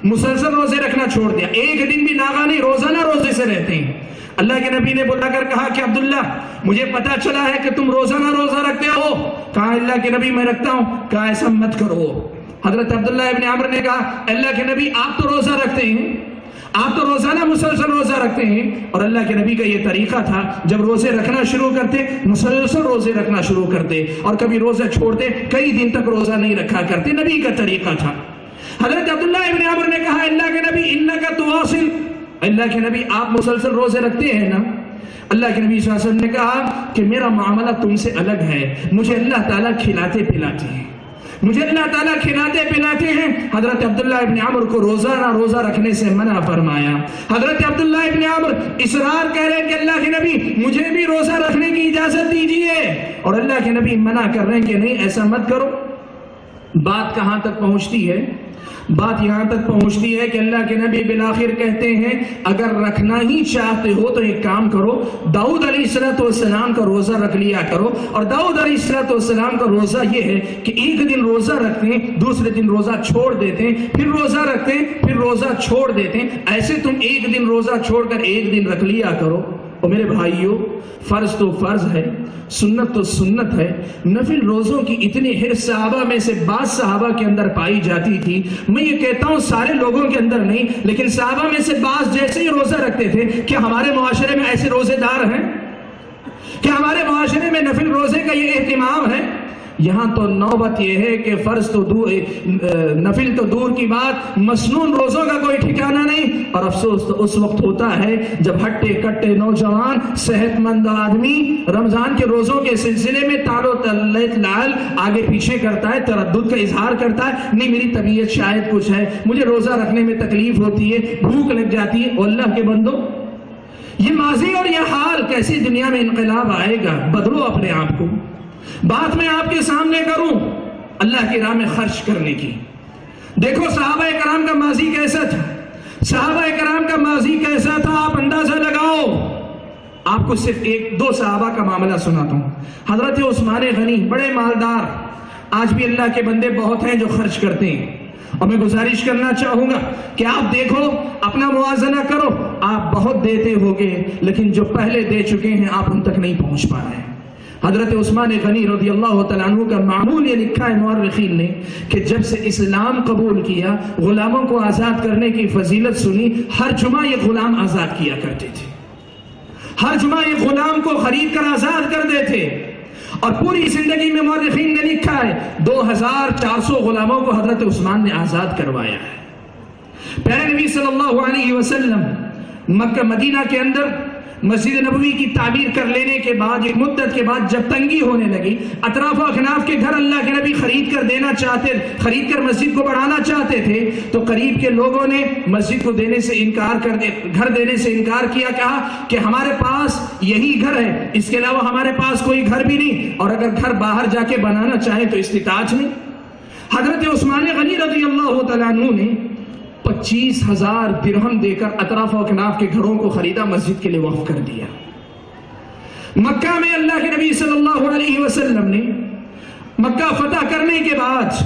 مسلسل روزے رکھنا چھوڑ دیا، ایک دن بھی ناغہ نہیں، روزانہ روزے سے رہتے ہیں۔ اللہ کے نبی نے بلا کر کہا کہ عبداللہ مجھے پتا چلا ہے کہ تم روزانہ روزہ رکھتے ہو۔ کہا اللہ کے نبی میں رکھتا ہوں۔ کہا ایسا مت کرو۔ حضرت عبداللہ ابن عمر نے کہا اللہ کے نبی آپ تو روزہ رکھتے ہیں، آپ تو روزانہ مسلسل روزہ رکھتے ہیں، اور اللہ کے نبی کا یہ طریقہ تھا جب روزے رکھنا شروع کرتے مسلسل روزے رکھنا شروع کرتے، اور کبھی روزہ چھوڑتے کئی دن تک روزہ نہیں رکھا کرتے، نبی کا طریقہ تھا۔ حضرت عبداللہ ابن عمر نے کہا اللہ کے نبی انکا تواصل، اللہ کے نبی آپ مسلسل روزے رکھتے ہیں نا؟ اللہ کے نبی صلی اللہ علیہ وسلم نے کہا کہ میرا معاملہ تم سے الگ ہے، مجھے اللہ تعالیٰ کھلاتے پلاتے ہیں، مجھے اللہ تعالیٰ کھلاتے پلاتے ہیں۔ حضرت عبداللہ ابن عمر کو روزانہ روزہ رکھنے سے منع فرمایا۔ حضرت عبداللہ ابن عمر اصرار کہہ رہے ہیں کہ اللہ کے نبی مجھے بھی روزہ رکھنے کی اجازت دیجیے، اور اللہ کے نبی منع کر رہے ہیں کہ نہیں ایسا مت کرو۔ بات کہاں تک پہنچتی ہے؟ بات یہاں تک پہنچتی ہے کہ اللہ کے نبی بالآخر کہتے ہیں اگر رکھنا ہی چاہتے ہو تو ایک کام کرو، داؤد علیہ السلام کا روزہ رکھ لیا کرو۔ اور داؤد علیہ السلام کا روزہ یہ ہے کہ ایک دن روزہ رکھتے ہیں، دوسرے دن روزہ چھوڑ دیتے ہیں، پھر روزہ رکھتے ہیں، پھر روزہ چھوڑ دیتے ہیں، ایسے تم ایک دن روزہ چھوڑ کر ایک دن رکھ لیا کرو۔ اور میرے بھائیوں، فرض تو فرض ہے، سنت تو سنت ہے، نفل روزوں کی اتنی حرص صحابہ میں سے بعض صحابہ کے اندر پائی جاتی تھی۔ میں یہ کہتا ہوں سارے لوگوں کے اندر نہیں، لیکن صحابہ میں سے بعض جیسے ہی روزہ رکھتے تھے۔ کیا ہمارے معاشرے میں ایسے روزے دار ہیں؟ کیا ہمارے معاشرے میں نفل روزے کا یہ اہتمام ہے؟ یہاں تو نوبت یہ ہے کہ فرض تو دور، نفل تو دور کی بات، مسنون روزوں کا کوئی ٹھکانہ نہیں۔ اور افسوس تو اس وقت ہوتا ہے جب ہٹے کٹے نوجوان صحت مند آدمی رمضان کے روزوں کے سلسلے میں تال و لال آگے پیچھے کرتا ہے، تردد کا اظہار کرتا ہے، نہیں میری طبیعت شاید کچھ ہے، مجھے روزہ رکھنے میں تکلیف ہوتی ہے، بھوک لگ جاتی ہے۔ اور اللہ کے بندو، یہ ماضی اور یہ حال، کیسی دنیا میں انقلاب آئے گا؟ بدلو اپنے آپ کو۔ بات میں آپ کے سامنے کروں اللہ کی راہ میں خرچ کرنے کی۔ دیکھو صحابہ کرام کا ماضی کیسا تھا، صحابہ کرام کا ماضی کیسا تھا، آپ اندازہ لگاؤ۔ آپ کو صرف ایک دو صحابہ کا معاملہ سناتا ہوں. حضرت عثمان غنی بڑے مالدار، آج بھی اللہ کے بندے بہت ہیں جو خرچ کرتے ہیں، اور میں گزارش کرنا چاہوں گا کہ آپ دیکھو، اپنا موازنہ کرو، آپ بہت دیتے ہوگے لیکن جو پہلے دے چکے ہیں آپ ان تک نہیں پہنچ پا رہے ہیں. حضرت عثمان غنی رضی اللہ تعالیٰ عنہ کا معمول یہ لکھا ہے مورخین نے کہ جب سے اسلام قبول کیا، غلاموں کو آزاد کرنے کی فضیلت سنی، ہر جمعہ یہ غلام آزاد کیا کرتے تھے، ہر جمعہ یہ غلام کو خرید کر آزاد کر دیتے. اور پوری زندگی میں مورخین نے لکھا ہے 2400 غلاموں کو حضرت عثمان نے آزاد کروایا ہے. پیارے نبی صلی اللہ علیہ وسلم مکہ مدینہ کے اندر مسجد نبوی کی تعمیر کر لینے کے بعد، ایک مدت کے بعد جب تنگی ہونے لگی، اطراف و اکناف کے گھر اللہ کے نبی خرید کر مسجد کو بڑھانا چاہتے تھے، تو قریب کے لوگوں نے مسجد کو گھر دینے سے انکار کیا. کہا کہ ہمارے پاس یہی گھر ہے، اس کے علاوہ ہمارے پاس کوئی گھر بھی نہیں، اور اگر گھر باہر جا کے بنانا چاہیں تو استطاعت نہیں. حضرت عثمان غنی رضی اللہ تعالیٰ عنہ نے 25,000 درہم دے کر اطراف و اکناف کے گھروں کو خریدا، مسجد کے لیے وقف کر دیا. مکہ میں اللہ کے نبی صلی اللہ علیہ وسلم نے مکہ فتح کرنے کے بعد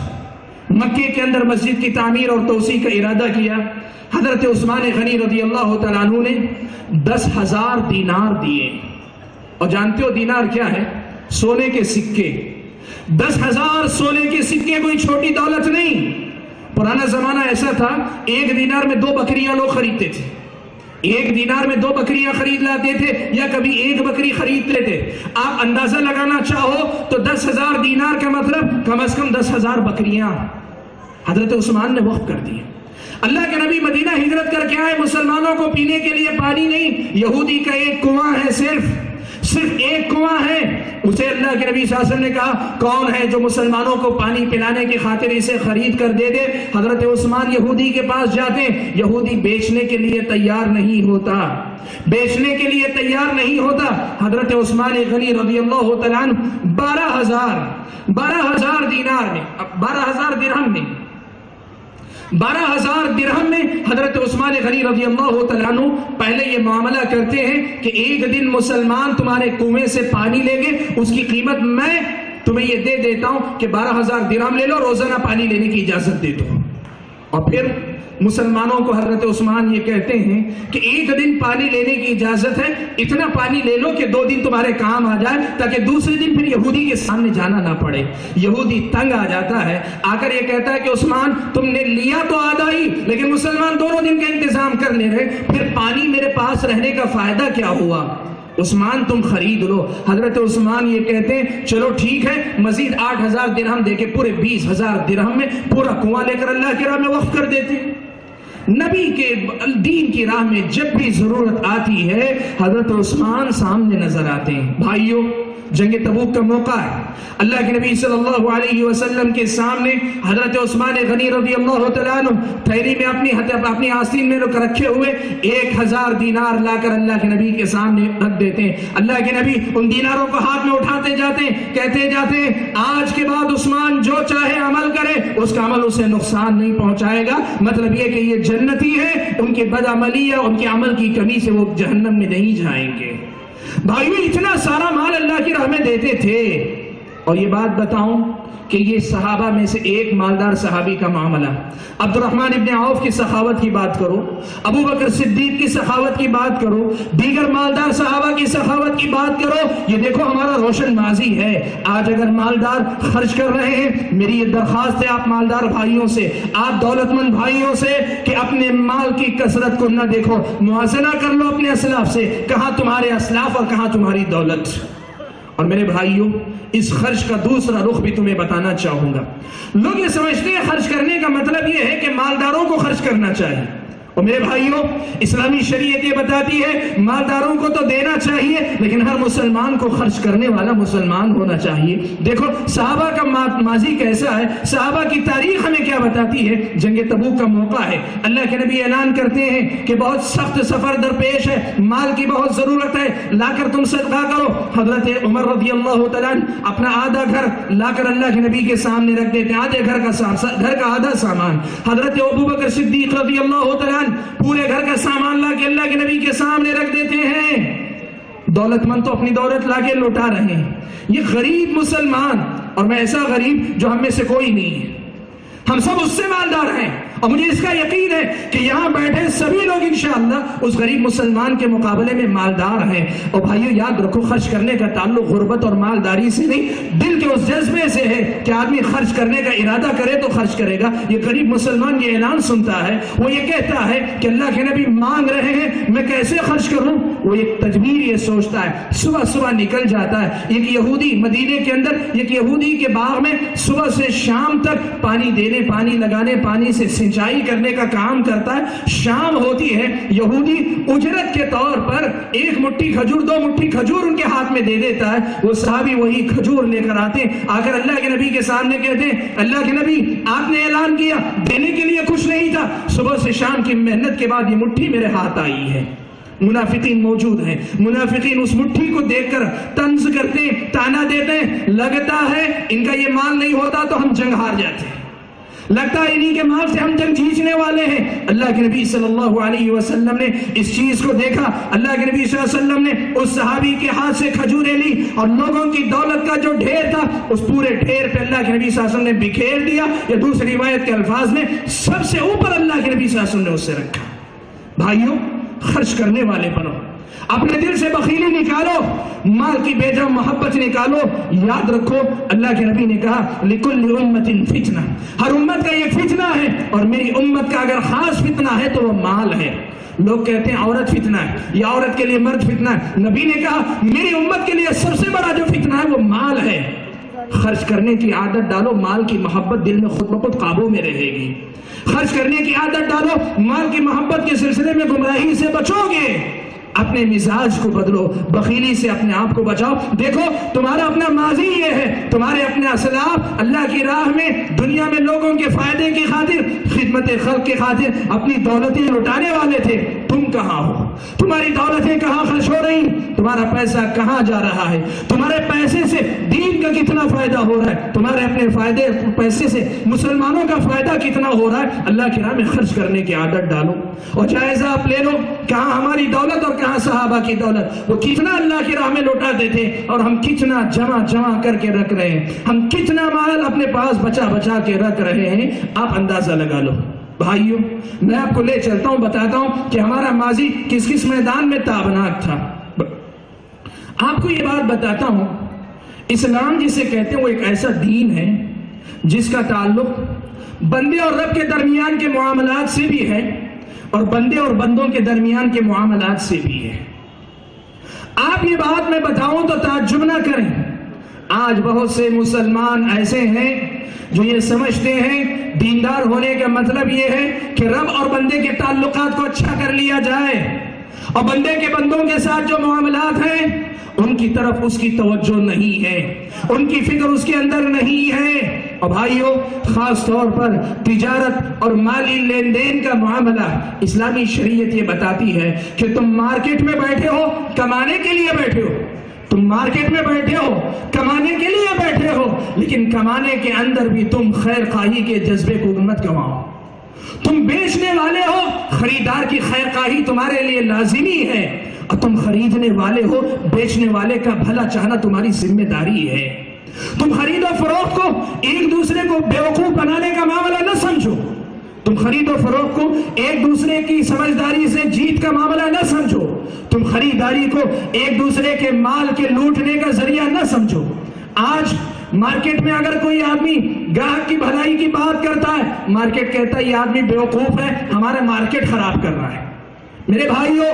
مکے کے اندر مسجد کی تعمیر اور توسیع کا ارادہ کیا. حضرت عثمان غنی رضی اللہ تعالیٰ عنہ نے 10,000 دینار دیے. اور جانتے ہو دینار کیا ہے؟ سونے کے سکے. 10,000 سونے کے سکے کوئی چھوٹی دولت نہیں. پرانا زمانہ ایسا تھا، 1 دینار میں 2 بکریاں لوگ خریدتے تھے. 1 دینار میں 2 بکریاں خرید لاتے تھے، یا کبھی 1 بکری خریدتے تھے. آپ اندازہ لگانا چاہو تو 10,000 دینار کا مطلب کم از کم 10,000 بکریاں حضرت عثمان نے وقف کر دی. اللہ کے نبی مدینہ ہجرت کر کے آئے، مسلمانوں کو پینے کے لیے پانی نہیں، یہودی کا ایک کنواں ہے، صرف ایک کنواں ہے. اسے اللہ کے نبی صلی اللہ علیہ وسلم نے کہا کون ہے جو مسلمانوں کو پانی پلانے کی خاطر اسے خرید کر دے دے. حضرت عثمان یہودی کے پاس جاتے ہیں، یہودی بیچنے کے لیے تیار نہیں ہوتا. حضرت عثمان غنی رضی اللہ تعالیٰ عنہ 12,000 دینار میں، 12,000 درہم میں حضرت عثمان غنی رضی اللہ تعالیٰ عنہ پہلے یہ معاملہ کرتے ہیں کہ ایک دن مسلمان تمہارے کنویں سے پانی لیں گے، اس کی قیمت میں تمہیں یہ دے دیتا ہوں کہ 12,000 درہم لے لو، روزانہ پانی لینے کی اجازت دے دو. اور پھر مسلمانوں کو حضرت عثمان یہ کہتے ہیں کہ ایک دن پانی لینے کی اجازت ہے، اتنا پانی لے لو کہ 2 دن تمہارے کام آ جائے، تاکہ دوسرے دن پھر یہودی کے سامنے جانا نہ پڑے. یہودی تنگ آ جاتا ہے، آ کر یہ کہتا ہے کہ عثمان تم نے لیا تو آدھا ہی، لیکن مسلمان 2 دن کا انتظام کر لے رہے، پھر پانی میرے پاس رہنے کا فائدہ کیا ہوا؟ عثمان تم خرید لو. حضرت عثمان یہ کہتے ہیں چلو ٹھیک ہے، مزید 8,000 درہم دے کے پورے 20,000 درہم میں پورا کنواں لے کر اللہ کی راہ میں وقف کر دیتے. نبی کے دین کی راہ میں جب بھی ضرورت آتی ہے حضرت عثمان سامنے نظر آتے ہیں. بھائیوں، جنگ تبوک کا موقع ہے، اللہ کے نبی صلی اللہ علیہ وسلم کے سامنے حضرت عثمان غنی رضی اللہ تعالیٰ عنہ تھیلی میں اپنی آستین میں رکھے ہوئے 1,000 دینار لا کر اللہ کے نبی کے سامنے رکھ دیتے ہیں. اللہ کے نبی ان دیناروں کو ہاتھ میں اٹھاتے جاتے ہیں، کہتے جاتے ہیں آج کے بعد عثمان جو چاہے عمل کرے، اس کا عمل اسے نقصان نہیں پہنچائے گا. مطلب یہ کہ یہ جنتی ہے، ان کی بدعملی یا ان کے عمل کی کمی سے وہ جہنم میں نہیں جائیں گے. بھائیو، اتنا سارا مال اللہ کی راہ میں دیتے تھے. اور یہ بات بتاؤں کہ یہ صحابہ میں سے ایک مالدار صحابی کا معاملہ، عبد الرحمن ابن عوف کی سخاوت کی بات کرو، ابو بکر صدیق کی سخاوت کی بات کرو، دیگر مالدار صحابہ کی سخاوت کی بات کرو، یہ دیکھو ہمارا روشن ماضی ہے. آج اگر مالدار خرچ کر رہے ہیں، میری یہ درخواست ہے آپ مالدار بھائیوں سے، آپ دولت مند بھائیوں سے کہ اپنے مال کی کثرت کو نہ دیکھو، موازنہ کر لو اپنے اسلاف سے، کہاں تمہارے اسلاف اور کہاں تمہاری دولت. اور میرے بھائیوں، اس خرچ کا دوسرا رخ بھی تمہیں بتانا چاہوں گا. لوگ یہ سمجھتے ہیں خرچ کرنے کا مطلب یہ ہے کہ مالداروں کو خرچ کرنا چاہیے. اور میرے بھائیوں، اسلامی شریعت یہ بتاتی ہے مالداروں کو تو دینا چاہیے، لیکن ہر مسلمان کو خرچ کرنے والا مسلمان ہونا چاہیے. دیکھو صحابہ کا ماضی کیسا ہے، صحابہ کی تاریخ ہمیں کیا بتاتی ہے. جنگ تبوک کا موقع ہے، اللہ کے نبی اعلان کرتے ہیں کہ بہت سخت سفر درپیش ہے، مال کی بہت ضرورت ہے، لا کر تم صدقہ کرو. حضرت عمر رضی اللہ تعالیٰ اپنا آدھا گھر لا کر اللہ کے نبی کے سامنے رکھ دیتے، آدھے گھر کا آدھا سامان. حضرت ابو بکر صدیق رضی اللہ تعالیٰ پورے گھر کا سامان لا کے اللہ کے نبی کے سامنے رکھ دیتے ہیں. دولت مند تو اپنی دولت لا کے لوٹا رہے ہیں، یہ غریب مسلمان، اور میں ایسا غریب جو ہم میں سے کوئی نہیں ہے، ہم سب اس سے مالدار ہیں، اور مجھے اس کا یقین ہے کہ یہاں بیٹھے سبھی لوگ انشاءاللہ اس غریب مسلمان کے مقابلے میں مالدار ہیں۔ اور بھائیو یاد رکھو، خرچ کرنے کا تعلق غربت اور مالداری سے نہیں، دل کے اس جذبے سے ہے کہ آدمی خرچ کرنے کا ارادہ کرے تو خرچ کرے گا۔ یہ غریب مسلمان یہ اعلان سنتا ہے، وہ یہ کہتا ہے کہ اللہ کے نبی مانگ رہے ہیں، میں کیسے خرچ کروں؟ وہ ایک تدبیر یہ سوچتا ہے، صبح صبح نکل جاتا ہے۔ ایک یہودی مدینے کے اندر، ایک یہودی کے باغ میں صبح سے شام تک پانی دینے، پانی لگانے، پانی سے سنچائی کرنے کا کام کرتا ہے۔ شام ہوتی ہے، یہودی اجرت کے طور پر ایک مٹھی کھجور، 2 مٹھی کھجور ان کے ہاتھ میں دے دیتا ہے۔ وہ صحابی وہی کھجور لے کر آتے ہیں، آ کر اللہ کے نبی کے سامنے کہتے ہیں، اللہ کے نبی آپ نے اعلان کیا، دینے کے لیے کچھ نہیں تھا، صبح سے شام کی محنت کے بعد یہ مٹھی میرے ہاتھ آئی ہے۔ منافقین موجود ہیں، منافقین اس مٹھی کو دیکھ کر طنز کرتے ہیں، تانا دیتے ہیں، لگتا ہے ان کا یہ مال نہیں ہوتا تو ہم جنگ ہار جاتے ہیں، لگتا ہے انہی کے مال سے ہم جنگ جیتنے والے ہیں۔ اللہ کے نبی صلی اللہ علیہ وسلم نے اس چیز کو دیکھا، اللہ کے نبی صلی اللہ علیہ وسلم نے اس صحابی کے ہاتھ سے کھجوریں لی اور لوگوں کی دولت کا جو ڈھیر تھا اس پورے ڈھیر پہ اللہ کے نبی صلی اللہ علیہ وسلم نے بکھیر دیا، یا دوسری روایت کے الفاظ میں سب سے اوپر اللہ کے نبی صلی اللہ علیہ وسلم نے اسے رکھا۔ بھائیوں خرچ کرنے والے بنو، اپنے دل سے بخیلی نکالو، مال کی بے جا محبت نکالو۔ یاد رکھو اللہ کے نبی نے کہا لِكُلِّ أُمَّةٍ فِتْنَةٌ، ہر امت کا ایک فتنہ ہے، اور میری امت کا اگر خاص فتنہ ہے تو وہ مال ہے۔ لوگ کہتے ہیں عورت فتنہ ہے یا عورت کے لیے مرد فتنہ ہے، نبی نے کہا میری امت کے لیے سب سے بڑا جو فتنہ ہے وہ مال ہے۔ خرچ کرنے کی عادت ڈالو، مال کی محبت دل میں خود بخود قابو میں رہے گی۔ خرچ کرنے کی عادت ڈالو، مال کی محبت کے سلسلے میں گمراہی سے بچو گے۔ اپنے مزاج کو بدلو، بخیلی سے اپنے آپ کو بچاؤ۔ دیکھو تمہارا اپنا ماضی یہ ہے، تمہارے اپنے اسلاف اللہ کی راہ میں دنیا میں لوگوں کے فائدے کی خاطر، خدمت خلق کی خاطر اپنی دولتیں لٹانے والے تھے۔ تم کہاں ہو؟ تمہاری دولتیں کہاں خرچ ہو رہی؟ تمہارا پیسہ کہاں جا رہا ہے؟ تمہارے پیسے سے دین کا کتنا فائدہ ہو رہا ہے؟ تمہارے اپنے پیسے سے مسلمانوں کا فائدہ کتنا ہو رہا ہے؟ اللہ کی راہ میں خرچ کرنے کی عادت ڈالو اور جائزہ آپ لے لو، کہاں ہماری دولت اور کہاں صحابہ کی دولت، وہ کتنا اللہ کی راہ میں لوٹاتے تھے اور ہم کتنا جمع کر کے رکھ رہے ہیں، ہم کتنا مال اپنے پاس بچا کے رکھ رہے ہیں، آپ اندازہ لگا لو۔ بھائیوں میں آپ کو لے چلتا ہوں، بتاتا ہوں کہ ہمارا ماضی کس کس میدان میں تابناک تھا۔ آپ کو یہ بات بتاتا ہوں، اسلام جسے کہتے ہیں وہ ایک ایسا دین ہے جس کا تعلق بندے اور رب کے درمیان کے معاملات سے بھی ہے اور بندے اور بندوں کے درمیان کے معاملات سے بھی ہے۔ آپ یہ بات میں بتاؤں تو تعجب نہ کریں، آج بہت سے مسلمان ایسے ہیں جو یہ سمجھتے ہیں دیندار ہونے کا مطلب یہ ہے کہ رب اور بندے کے تعلقات کو اچھا کر لیا جائے، اور بندے کے بندوں کے ساتھ جو معاملات ہیں ان کی طرف اس کی توجہ نہیں ہے، ان کی فکر اس کے اندر نہیں ہے۔ اور بھائیوں خاص طور پر تجارت اور مالی لین دین کا معاملہ، اسلامی شریعت یہ بتاتی ہے کہ تم مارکیٹ میں بیٹھے ہو کمانے کے لیے بیٹھے ہو، تم مارکیٹ میں بیٹھے ہو کمانے کے لیے بیٹھے ہو، لیکن کمانے کے اندر بھی تم خیر خواہی کے جذبے کو مت گواؤ۔ تم بیچنے والے ہو، خریدار کی خیر خواہی تمہارے لیے لازمی ہے، اور تم خریدنے والے ہو، بیچنے والے کا بھلا چاہنا تمہاری ذمہ داری ہے۔ تم خرید و فروخت کو ایک دوسرے کو بیوقوف بنانے کا معاملہ نہ سمجھو، تم خرید و فروخت کو ایک دوسرے کی سمجھداری سے جیت کا معاملہ نہ سمجھو، تم خریداری کو ایک دوسرے کے مال کے لوٹنے کا ذریعہ نہ سمجھو۔ آج مارکیٹ میں اگر کوئی آدمی گاہک کی بھلائی کی بات کرتا ہے، مارکیٹ کہتا ہے یہ آدمی بیوقوف ہے، ہمارا مارکیٹ خراب کر رہا ہے۔ میرے بھائیوں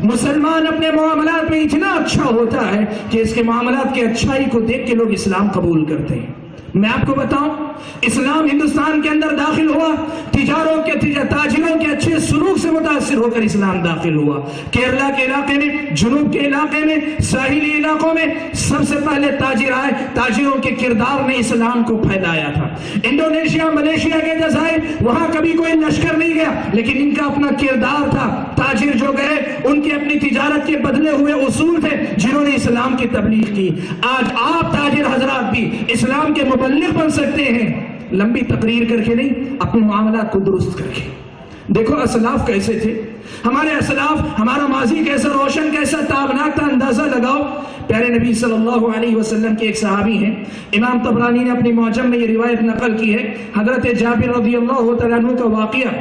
مسلمان اپنے معاملات میں اتنا اچھا ہوتا ہے کہ اس کے معاملات کی اچھائی کو دیکھ کے لوگ اسلام قبول کرتے ہیں۔ میں آپ کو بتاؤں اسلام ہندوستان کے اندر داخل ہوا، تاجروں کے اچھے سلوک سے متاثر ہو کر اسلام داخل ہوا۔ کیرلا کے علاقے میں، جنوب کے علاقے میں، ساحلی علاقوں میں سب سے پہلے تاجر آئے، تاجروں کے کردار نے اسلام کو پھیلایا تھا۔ انڈونیشیا، ملیشیا کے جزائر، وہاں کبھی کوئی لشکر نہیں گیا، لیکن ان کا اپنا کردار تھا۔ تاجر جو گئے ان کے اپنی تجارت کے بدلے ہوئے اصول تھے جنہوں نے اسلام کی تبلیغ کی۔ آج آپ تاجر حضرات بھی اسلام کے مبلغ بن سکتے ہیں، لمبی تقریر کر کے نہیں، اپنے معاملات کو درست کر کے۔ دیکھو اسلاف کیسے تھے، ہمارے اسلاف، ہمارا ماضی کیسا روشن، کیسا تابناک تھا، اندازہ لگاؤ، پیارے نبی صلی اللہ علیہ وسلم کے ایک صحابی ہیں، امام طبرانی نے اپنی معجم میں یہ روایت نقل کی ہے، حضرت جابر رضی اللہ تعالیٰ عنہ کا واقعہ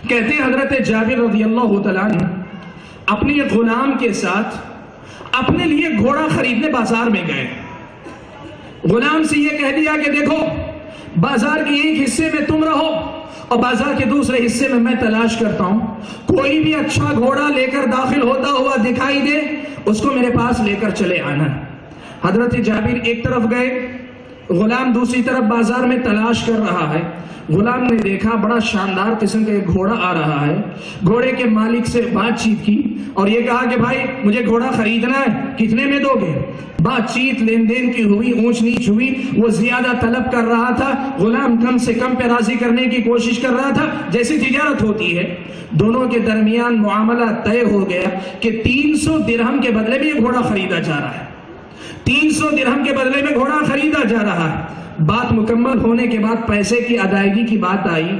کہتے ہیں حضرت جابر رضی اللہ تعالیٰ عنہ اپنے ایک غلام کے ساتھ اپنے لیے گھوڑا خریدنے بازار میں گئے۔ غلام سے یہ کہہ دیا کہ دیکھو بازار کے ایک حصے میں تم رہو اور بازار کے دوسرے حصے میں تلاش کرتا ہوں، کوئی بھی اچھا گھوڑا لے کر داخل ہوتا ہوا دکھائی دے اس کو میرے پاس لے کر چلے آنا۔ حضرت جابر ایک طرف گئے، غلام دوسری طرف بازار میں تلاش کر رہا ہے۔ غلام نے دیکھا بڑا شاندار قسم کا ایک گھوڑا آ رہا ہے، گھوڑے کے مالک سے بات چیت کی اور یہ کہا کہ بھائی مجھے گھوڑا خریدنا ہے، کتنے میں دو گے؟ بات چیت لین دین کی ہوئی، اونچ نیچ ہوئی، وہ زیادہ طلب کر رہا تھا، غلام کم سے کم پہ راضی کرنے کی کوشش کر رہا تھا۔ جیسی تجارت ہوتی ہے دونوں کے درمیان معاملہ طے ہو گیا کہ 300 درہم کے بدلے میں یہ گھوڑا خریدا جا رہا ہے، 300 درہم کے بدلے میں گھوڑا خریدا جا رہا ہے۔ بات مکمل ہونے کے بعد پیسے کی ادائیگی کی بات آئی،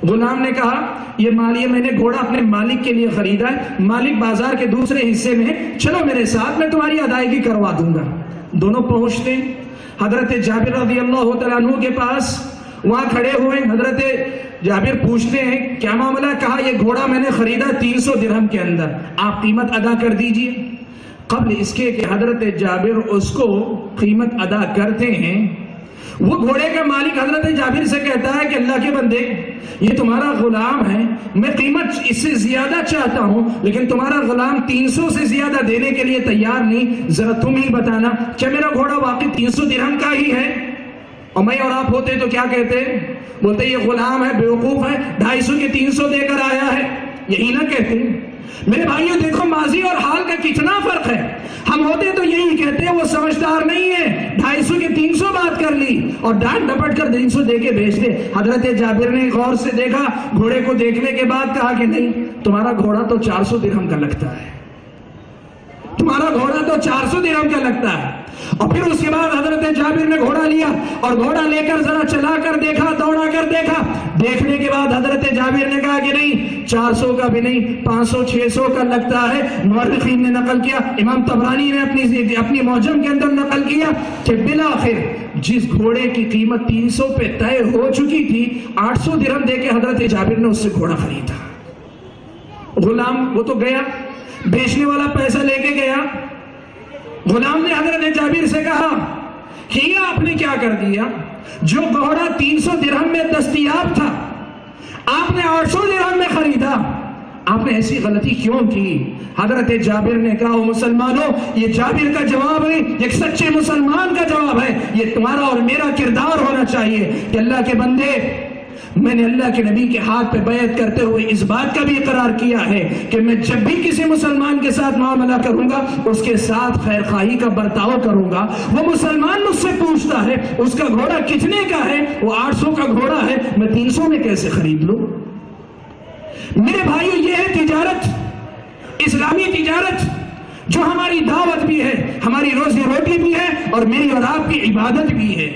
غلام نے کہا یہ میں نے گھوڑا اپنے مالک کے لیے خریدا ہے، مالک بازار کے دوسرے حصے میں، چلو میرے ساتھ میں تمہاری ادائیگی کروا دوں گا۔ دونوں پہنچتے حضرت جابر رضی اللہ تعالیٰ عنہ کے پاس، وہاں کھڑے ہوئے حضرت جابر پوچھتے ہیں کیا معاملہ؟ کہا یہ گھوڑا میں نے خریدا 300 درہم کے اندر، آپ قیمت ادا کر دیجئے۔ قبل اس کے کہ حضرت جابر اس کو قیمت ادا کرتے ہیں، وہ گھوڑے کا مالک حضرت جابر سے کہتا ہے کہ اللہ کے بندے یہ تمہارا غلام ہے، میں قیمت اس سے زیادہ چاہتا ہوں لیکن تمہارا غلام 300 سے زیادہ دینے کے لیے تیار نہیں، ذرا تم ہی بتانا کیا میرا گھوڑا واقعی 300 درہم کا ہی ہے؟ اور میں اور آپ ہوتے تو کیا کہتے؟ بولتے یہ غلام ہے، بیوقوف ہے، 250 کے 300 دے کر آیا ہے، یہی نہ کہتے؟ میرے بھائیوں دیکھو ماضی اور حال کا کتنا فرق ہے، ہم ہوتے تو یہی کہتے وہ سمجھدار نہیں ہے، 250 کے 300 بات کر لی اور ڈانٹ ڈپٹ کر 300 دے کے بھیج دے۔ حضرت جابر نے غور سے دیکھا، گھوڑے کو دیکھنے کے بعد کہا کہ نہیں تمہارا گھوڑا تو 400 درہم کا لگتا ہے، تمہارا گھوڑا تو 400 درہم کا لگتا ہے۔ اور پھر اس کے بعد حضرت جابر نے گھوڑا لیا اور گھوڑا لے کر ذرا چلا کر دیکھا، دوڑا کر دیکھا، دیکھنے کے بعد حضرت جابر نے کہا کہ نہیں 400 کا بھی نہیں، 500 600 کا لگتا ہے۔ مورخین نے نقل کیا، امام طبرانی نے اپنی معجم کے اندر نقل کیا کہ بالآخر جس گھوڑے کی قیمت 300 پہ طے ہو چکی تھی، 800 درہم دے کے حضرت جابر نے اس سے گھوڑا خریدا۔ غلام وہ تو گیا، بیچنے والا پیسہ لے کے گیا، غلام نے حضرت جابر سے کہا کہ یہ آپ نے کیا کر دیا؟ جو گھوڑا 300 درہم میں دستیاب تھا آپ نے 800 درہم میں خریدا، آپ نے ایسی غلطی کیوں کی؟ حضرت جابر نے کہا مسلمانوں یہ جابر کا جواب نہیں، ایک سچے مسلمان کا جواب ہے، یہ تمہارا اور میرا کردار ہونا چاہیے کہ اللہ کے بندے میں نے اللہ کے نبی کے ہاتھ پہ بیعت کرتے ہوئے اس بات کا بھی اقرار کیا ہے کہ میں جب بھی کسی مسلمان کے ساتھ معاملہ کروں گا اس کے ساتھ خیر خواہی کا برتاؤ کروں گا۔ وہ مسلمان مجھ سے پوچھتا ہے اس کا گھوڑا کتنے کا ہے، وہ 800 کا گھوڑا ہے، میں 300 میں کیسے خرید لوں؟ میرے بھائیو یہ ہے تجارت، اسلامی تجارت جو ہماری دعوت بھی ہے، ہماری روزی روٹی بھی ہے اور میری اور آپ کی عبادت بھی ہے۔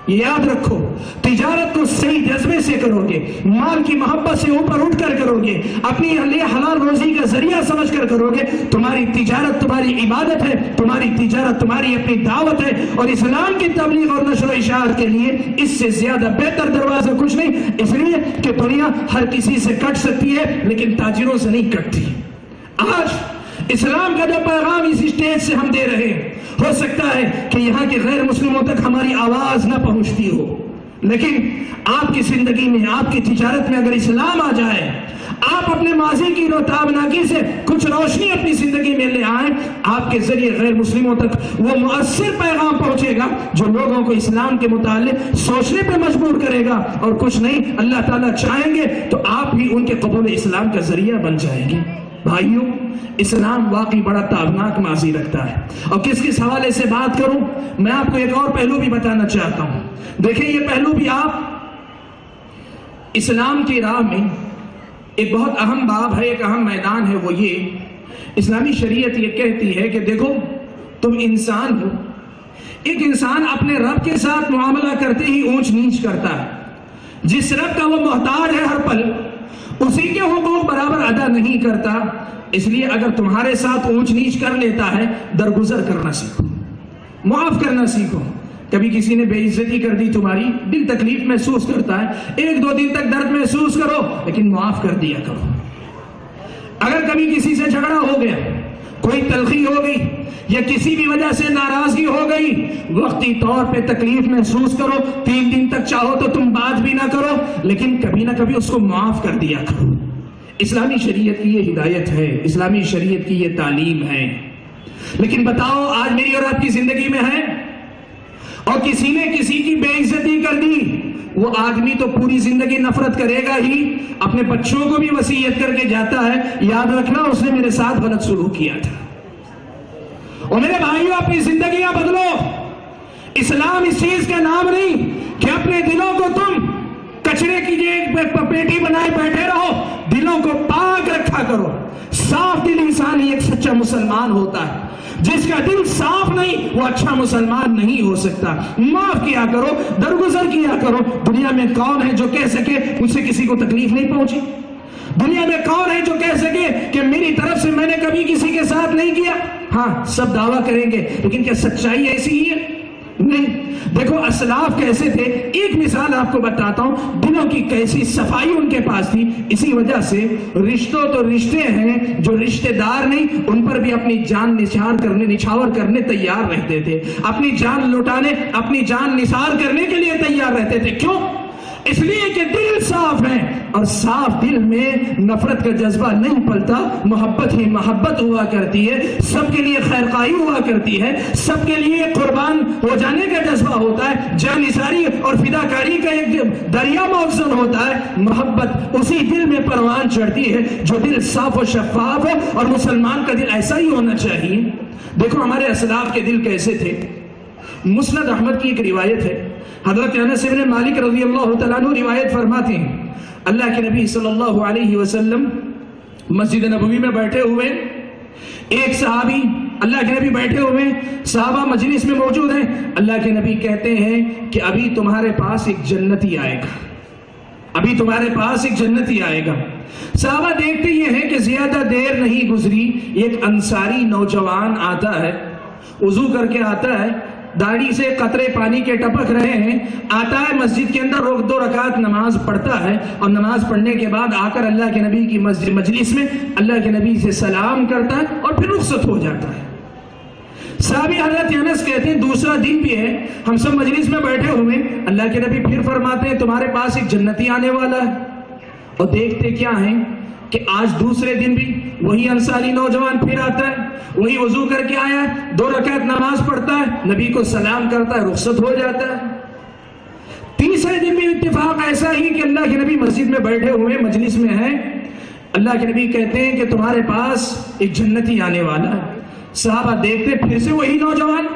یاد رکھو تجارت کو صحیح جذبے سے کرو گے، مال کی محبت سے اوپر اٹھ کر کرو گے، اپنی لیے حلال روزی کا ذریعہ سمجھ کر کرو گے، تمہاری تجارت تمہاری عبادت ہے، تمہاری تجارت تمہاری اپنی دعوت ہے، اور اسلام کی تبلیغ اور نشر و اشاعت کے لیے اس سے زیادہ بہتر دروازہ کچھ نہیں، اس لیے کہ دنیا ہر کسی سے کٹ سکتی ہے لیکن تاجروں سے نہیں کٹتی۔ آج اسلام کا جو پیغام اس اسٹیج سے ہم دے رہے ہیں، ہو سکتا ہے کہ یہاں کے غیر مسلموں تک ہماری آواز نہ پہنچتی ہو، لیکن آپ کی زندگی میں، آپ کی تجارت میں اگر اسلام آ جائے، آپ اپنے ماضی کی تابناکی سے کچھ روشنی اپنی زندگی میں لے آئیں، آپ کے ذریعے غیر مسلموں تک وہ مؤثر پیغام پہنچے گا جو لوگوں کو اسلام کے متعلق سوچنے پہ مجبور کرے گا، اور کچھ نہیں اللہ تعالیٰ چاہیں گے تو آپ بھی ان کے قبول اسلام کا ذریعہ بن جائیں گے۔ بھائیوں اسلام واقعی بڑا تابناک ماضی رکھتا ہے، اور کس حوالے سے بات کروں، میں آپ کو ایک اور پہلو بھی بتانا چاہتا ہوں۔ دیکھیں یہ پہلو بھی آپ اسلام کی راہ میں ایک بہت اہم باب ہے، ایک اہم میدان ہے، وہ یہ اسلامی شریعت یہ کہتی ہے کہ دیکھو تم انسان ہو، ایک انسان اپنے رب کے ساتھ معاملہ کرتے ہی اونچ نیچ کرتا ہے، جس رب کا وہ محتاج ہے ہر پل اسی کے حقوق برابر ادا نہیں کرتا، اس لیے اگر تمہارے ساتھ اونچ نیچ کر لیتا ہے درگزر کرنا سیکھو، معاف کرنا سیکھو۔ کبھی کسی نے بے عزتی کر دی تمہاری، دل تکلیف محسوس کرتا ہے، 1-2 دن تک درد محسوس کرو لیکن معاف کر دیا کرو۔ اگر کبھی کسی سے جھگڑا ہو گیا، کوئی تلخی ہو گئی یا کسی بھی وجہ سے ناراضگی ہو گئی، وقتی طور پہ تکلیف محسوس کرو، 3 دن تک چاہو تو تم بات بھی نہ کرو لیکن کبھی نہ کبھی اس کو معاف کر دیا کرو۔ اسلامی شریعت کی یہ ہدایت ہے، اسلامی شریعت کی یہ تعلیم ہے۔ لیکن بتاؤ آج میری اور آپ کی زندگی میں ہے اور کسی نے کسی کی بے عزتی کر دی، وہ آدمی تو پوری زندگی نفرت کرے گا ہی، اپنے بچوں کو بھی وصیت کر کے جاتا ہے، یاد رکھنا اس نے میرے ساتھ غلط سلوک کیا تھا۔ اور میرے بھائیوں اپنی زندگیاں بدلو۔ اسلام اس چیز کا نام نہیں کہ اپنے دلوں کو تم کچرے کی ایک پیٹی بنائے بیٹھے رہو، دلوں کو پاک رکھا کرو۔ صاف دل انسان ہی ایک سچا مسلمان ہوتا ہے، جس کا دل صاف نہیں وہ اچھا مسلمان نہیں ہو سکتا۔ معاف کیا کرو، درگزر کیا کرو۔ دنیا میں کون ہے جو کہہ سکے مجھ سے کسی کو تکلیف نہیں پہنچی؟ دنیا میں کون ہے جو کہہ سکے کہ میری طرف سے میں نے کبھی کسی کے ساتھ نہیں کیا؟ ہاں سب دعویٰ کریں گے لیکن کیا سچائی ایسی ہی ہے؟ نہیں۔ دیکھو اسلاف کیسے تھے، ایک مثال آپ کو بتاتا ہوں، دلوں کی کیسی صفائی ان کے پاس تھی۔ اسی وجہ سے رشتوں تو رشتے ہیں، جو رشتے دار نہیں ان پر بھی اپنی جان نچھاور کرنے تیار رہتے تھے، اپنی جان لوٹانے، اپنی جان نثار کرنے کے لیے تیار رہتے تھے۔ کیوں؟ اس لیے کہ دل صاف ہے، اور صاف دل میں نفرت کا جذبہ نہیں پلتا، محبت ہی محبت ہوا کرتی ہے، سب کے لیے خیرخواہی ہوا کرتی ہے، سب کے لیے قربان ہو جانے کا جذبہ ہوتا ہے، جان نثاری اور فداکاری کا ایک دریا موزن ہوتا ہے۔ محبت اسی دل میں پروان چڑھتی ہے جو دل صاف و شفاف ہو، اور مسلمان کا دل ایسا ہی ہونا چاہیے۔ دیکھو ہمارے اسلاف کے دل کیسے تھے۔ مسند احمد کی ایک روایت ہے، حضرت انس بن مالک رضی اللہ تعالیٰ عنہ روایت فرماتے ہیں، اللہ کے نبی صلی اللہ علیہ وسلم مسجد نبوی میں بیٹھے ہوئے، ایک صحابی اللہ کے نبی بیٹھے ہوئے، صحابہ مجلس میں موجود ہیں، اللہ کے نبی کہتے ہیں کہ ابھی تمہارے پاس ایک جنتی آئے گا، ابھی تمہارے پاس ایک جنتی آئے گا۔ صحابہ دیکھتے یہ ہیں کہ زیادہ دیر نہیں گزری، ایک انصاری نوجوان آتا ہے، وضو کر کے آتا ہے، داڑھی سے قطرے پانی کے ٹپک رہے ہیں، آتا ہے مسجد کے اندر، 2 رکعت نماز پڑھتا ہے، اور نماز پڑھنے کے بعد آ کر اللہ کے نبی کی مجلس میں اللہ کے نبی سے سلام کرتا ہے اور پھر رخصت ہو جاتا ہے۔ صحابی حضرت انس کہتے ہیں دوسرا دن بھی ہے، ہم سب مجلس میں بیٹھے ہوئے، اللہ کے نبی پھر فرماتے ہیں تمہارے پاس ایک جنتی آنے والا ہے، اور دیکھتے کیا ہیں کہ آج دوسرے دن بھی وہی انصاری نوجوان پھر آتا ہے، وہی وضو کر کے آیا ہے، 2 رکعت نماز پڑھتا ہے، نبی کو سلام کرتا ہے، رخصت ہو جاتا ہے۔ تیسرے دن بھی اتفاق ایسا ہی کہ اللہ کے نبی مسجد میں بیٹھے ہوئے مجلس میں ہیں، اللہ کے نبی کہتے ہیں کہ تمہارے پاس ایک جنتی آنے والا ہے۔ صحابہ دیکھتے پھر سے وہی نوجوان،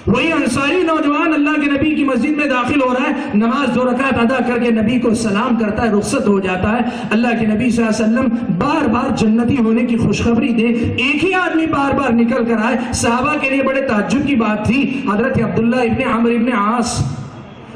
وہی انصاری نوجوان اللہ کے نبی کی مسجد میں داخل ہو رہا ہے، نماز 2 رکعت ادا کر کے نبی کو سلام کرتا ہے، رخصت ہو جاتا ہے۔ اللہ کے نبی صلی اللہ علیہ وسلم بار بار جنتی ہونے کی خوشخبری دے، ایک ہی آدمی بار بار نکل کر آئے۔ صحابہ کے لیے بڑے تعجب کی بات تھی، حضرت عبداللہ ابن عمرو ابن عاص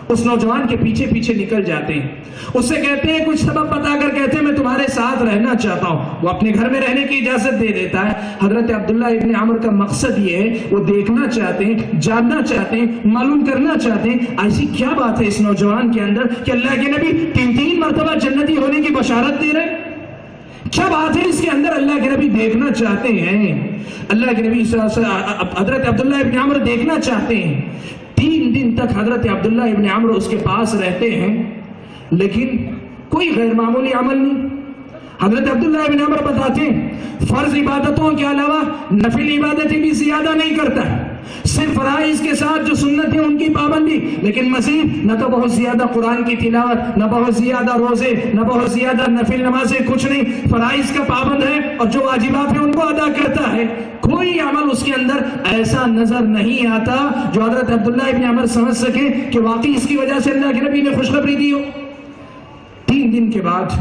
اس نوجوان کے پیچھے پیچھے نکل جاتے ہیں، اس سے کہتے ہیں کچھ سبب بتا کر کہتے ہیں میں تمہارے ساتھ رہنا چاہتا ہوں، وہ اپنے گھر میں رہنے کی اجازت دے دیتا ہے۔ حضرت عبداللہ ابن عمر کا مقصد یہ ہے، وہ دیکھنا چاہتے ہیں، جاننا چاہتے ہیں، معلوم کرنا چاہتے ہیں ایسی کیا بات ہے اس نوجوان کے اندر کہ اللہ کے نبی 3 مرتبہ جنتی ہونے کی بشارت دے رہے ہیں، کیا بات ہے اس کے اندر، اللہ کے نبی دیکھنا چاہتے ہیں۔ اللہ کے نبی صلی اللہ علیہ وسلم حضرت عبداللہ ابن عمر دیکھنا چاہتے ہیں۔ 3 دن تک حضرت عبداللہ ابن عمر اس کے پاس رہتے ہیں، لیکن کوئی غیر معمولی عمل نہیں۔ حضرت عبداللہ ابن عمر بتاتے ہیں فرض عبادتوں کے علاوہ نفل عبادتیں بھی زیادہ نہیں کرتا، صرف فرائض کے ساتھ جو سنت ہیں ان کی پابندی، لیکن مزید نہ تو بہت زیادہ قرآن کی تلاوت، نہ بہت زیادہ روزے، نہ بہت زیادہ نفل نمازیں، کچھ نہیں، فرائض کا پابند ہے اور جو واجبات ہیں ان کو ادا کرتا ہے۔ کوئی عمل اس کے اندر ایسا نظر نہیں آتا جو حضرت عبداللہ ابن عمر سمجھ سکے کہ واقعی اس کی وجہ سے اللہ کے نبی نے خوشخبری دی ہو۔ 3 دن کے بعد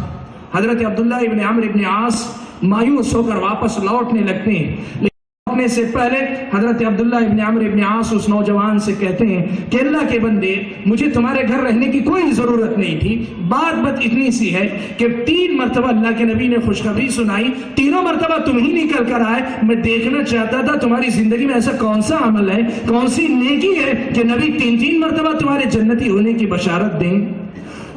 حضرت عبداللہ ابن عمرو ابن عاص مایوس ہو کر واپس لوٹنے لگتے ہیں، لیکن ہونے سے پہلے حضرت عبداللہ ابن عمرو ابن عاص اس نوجوان سے کہتے ہیں کہ اللہ کے بندے مجھے تمہارے گھر رہنے کی کوئی ضرورت نہیں تھی، بات اتنی سی ہے کہ 3 مرتبہ اللہ کے نبی نے خوشخبری سنائی، تینوں مرتبہ تم ہی نکل کر آئے، میں دیکھنا چاہتا تھا تمہاری زندگی میں ایسا کون سا عمل ہے، کون سی نیکی ہے کہ نبی 3 مرتبہ تمہارے جنتی ہونے کی بشارت دیں؟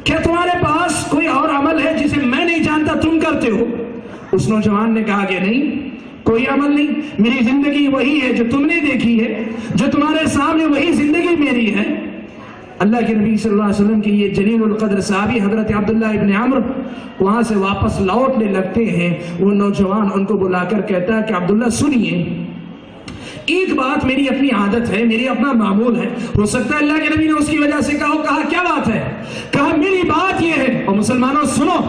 کیا تمہارے پاس کوئی اور عمل ہے جسے میں نہیں جانتا تم کرتے ہو؟ اس نوجوان نے کہا کہ نہیں، کوئی عمل نہیں، میری زندگی وہی ہے جو تم نے دیکھی ہے، جو تمہارے سامنے وہی زندگی میری ہے۔ اللہ کے نبی صلی اللہ علیہ وسلم کی یہ جلیل القدر صحابی حضرت عبداللہ ابن عمرو وہاں سے واپس لوٹنے لگتے ہیں، وہ نوجوان ان کو بلا کر کہتا ہے کہ عبداللہ سنیے، ایک بات میری اپنی عادت ہے، میری اپنا معمول ہے، ہو سکتا ہے اللہ کے نبی نے اس کی وجہ سے کہا کیا بات ہے؟ کہا میری بات یہ ہے، اور مسلمانوں سنو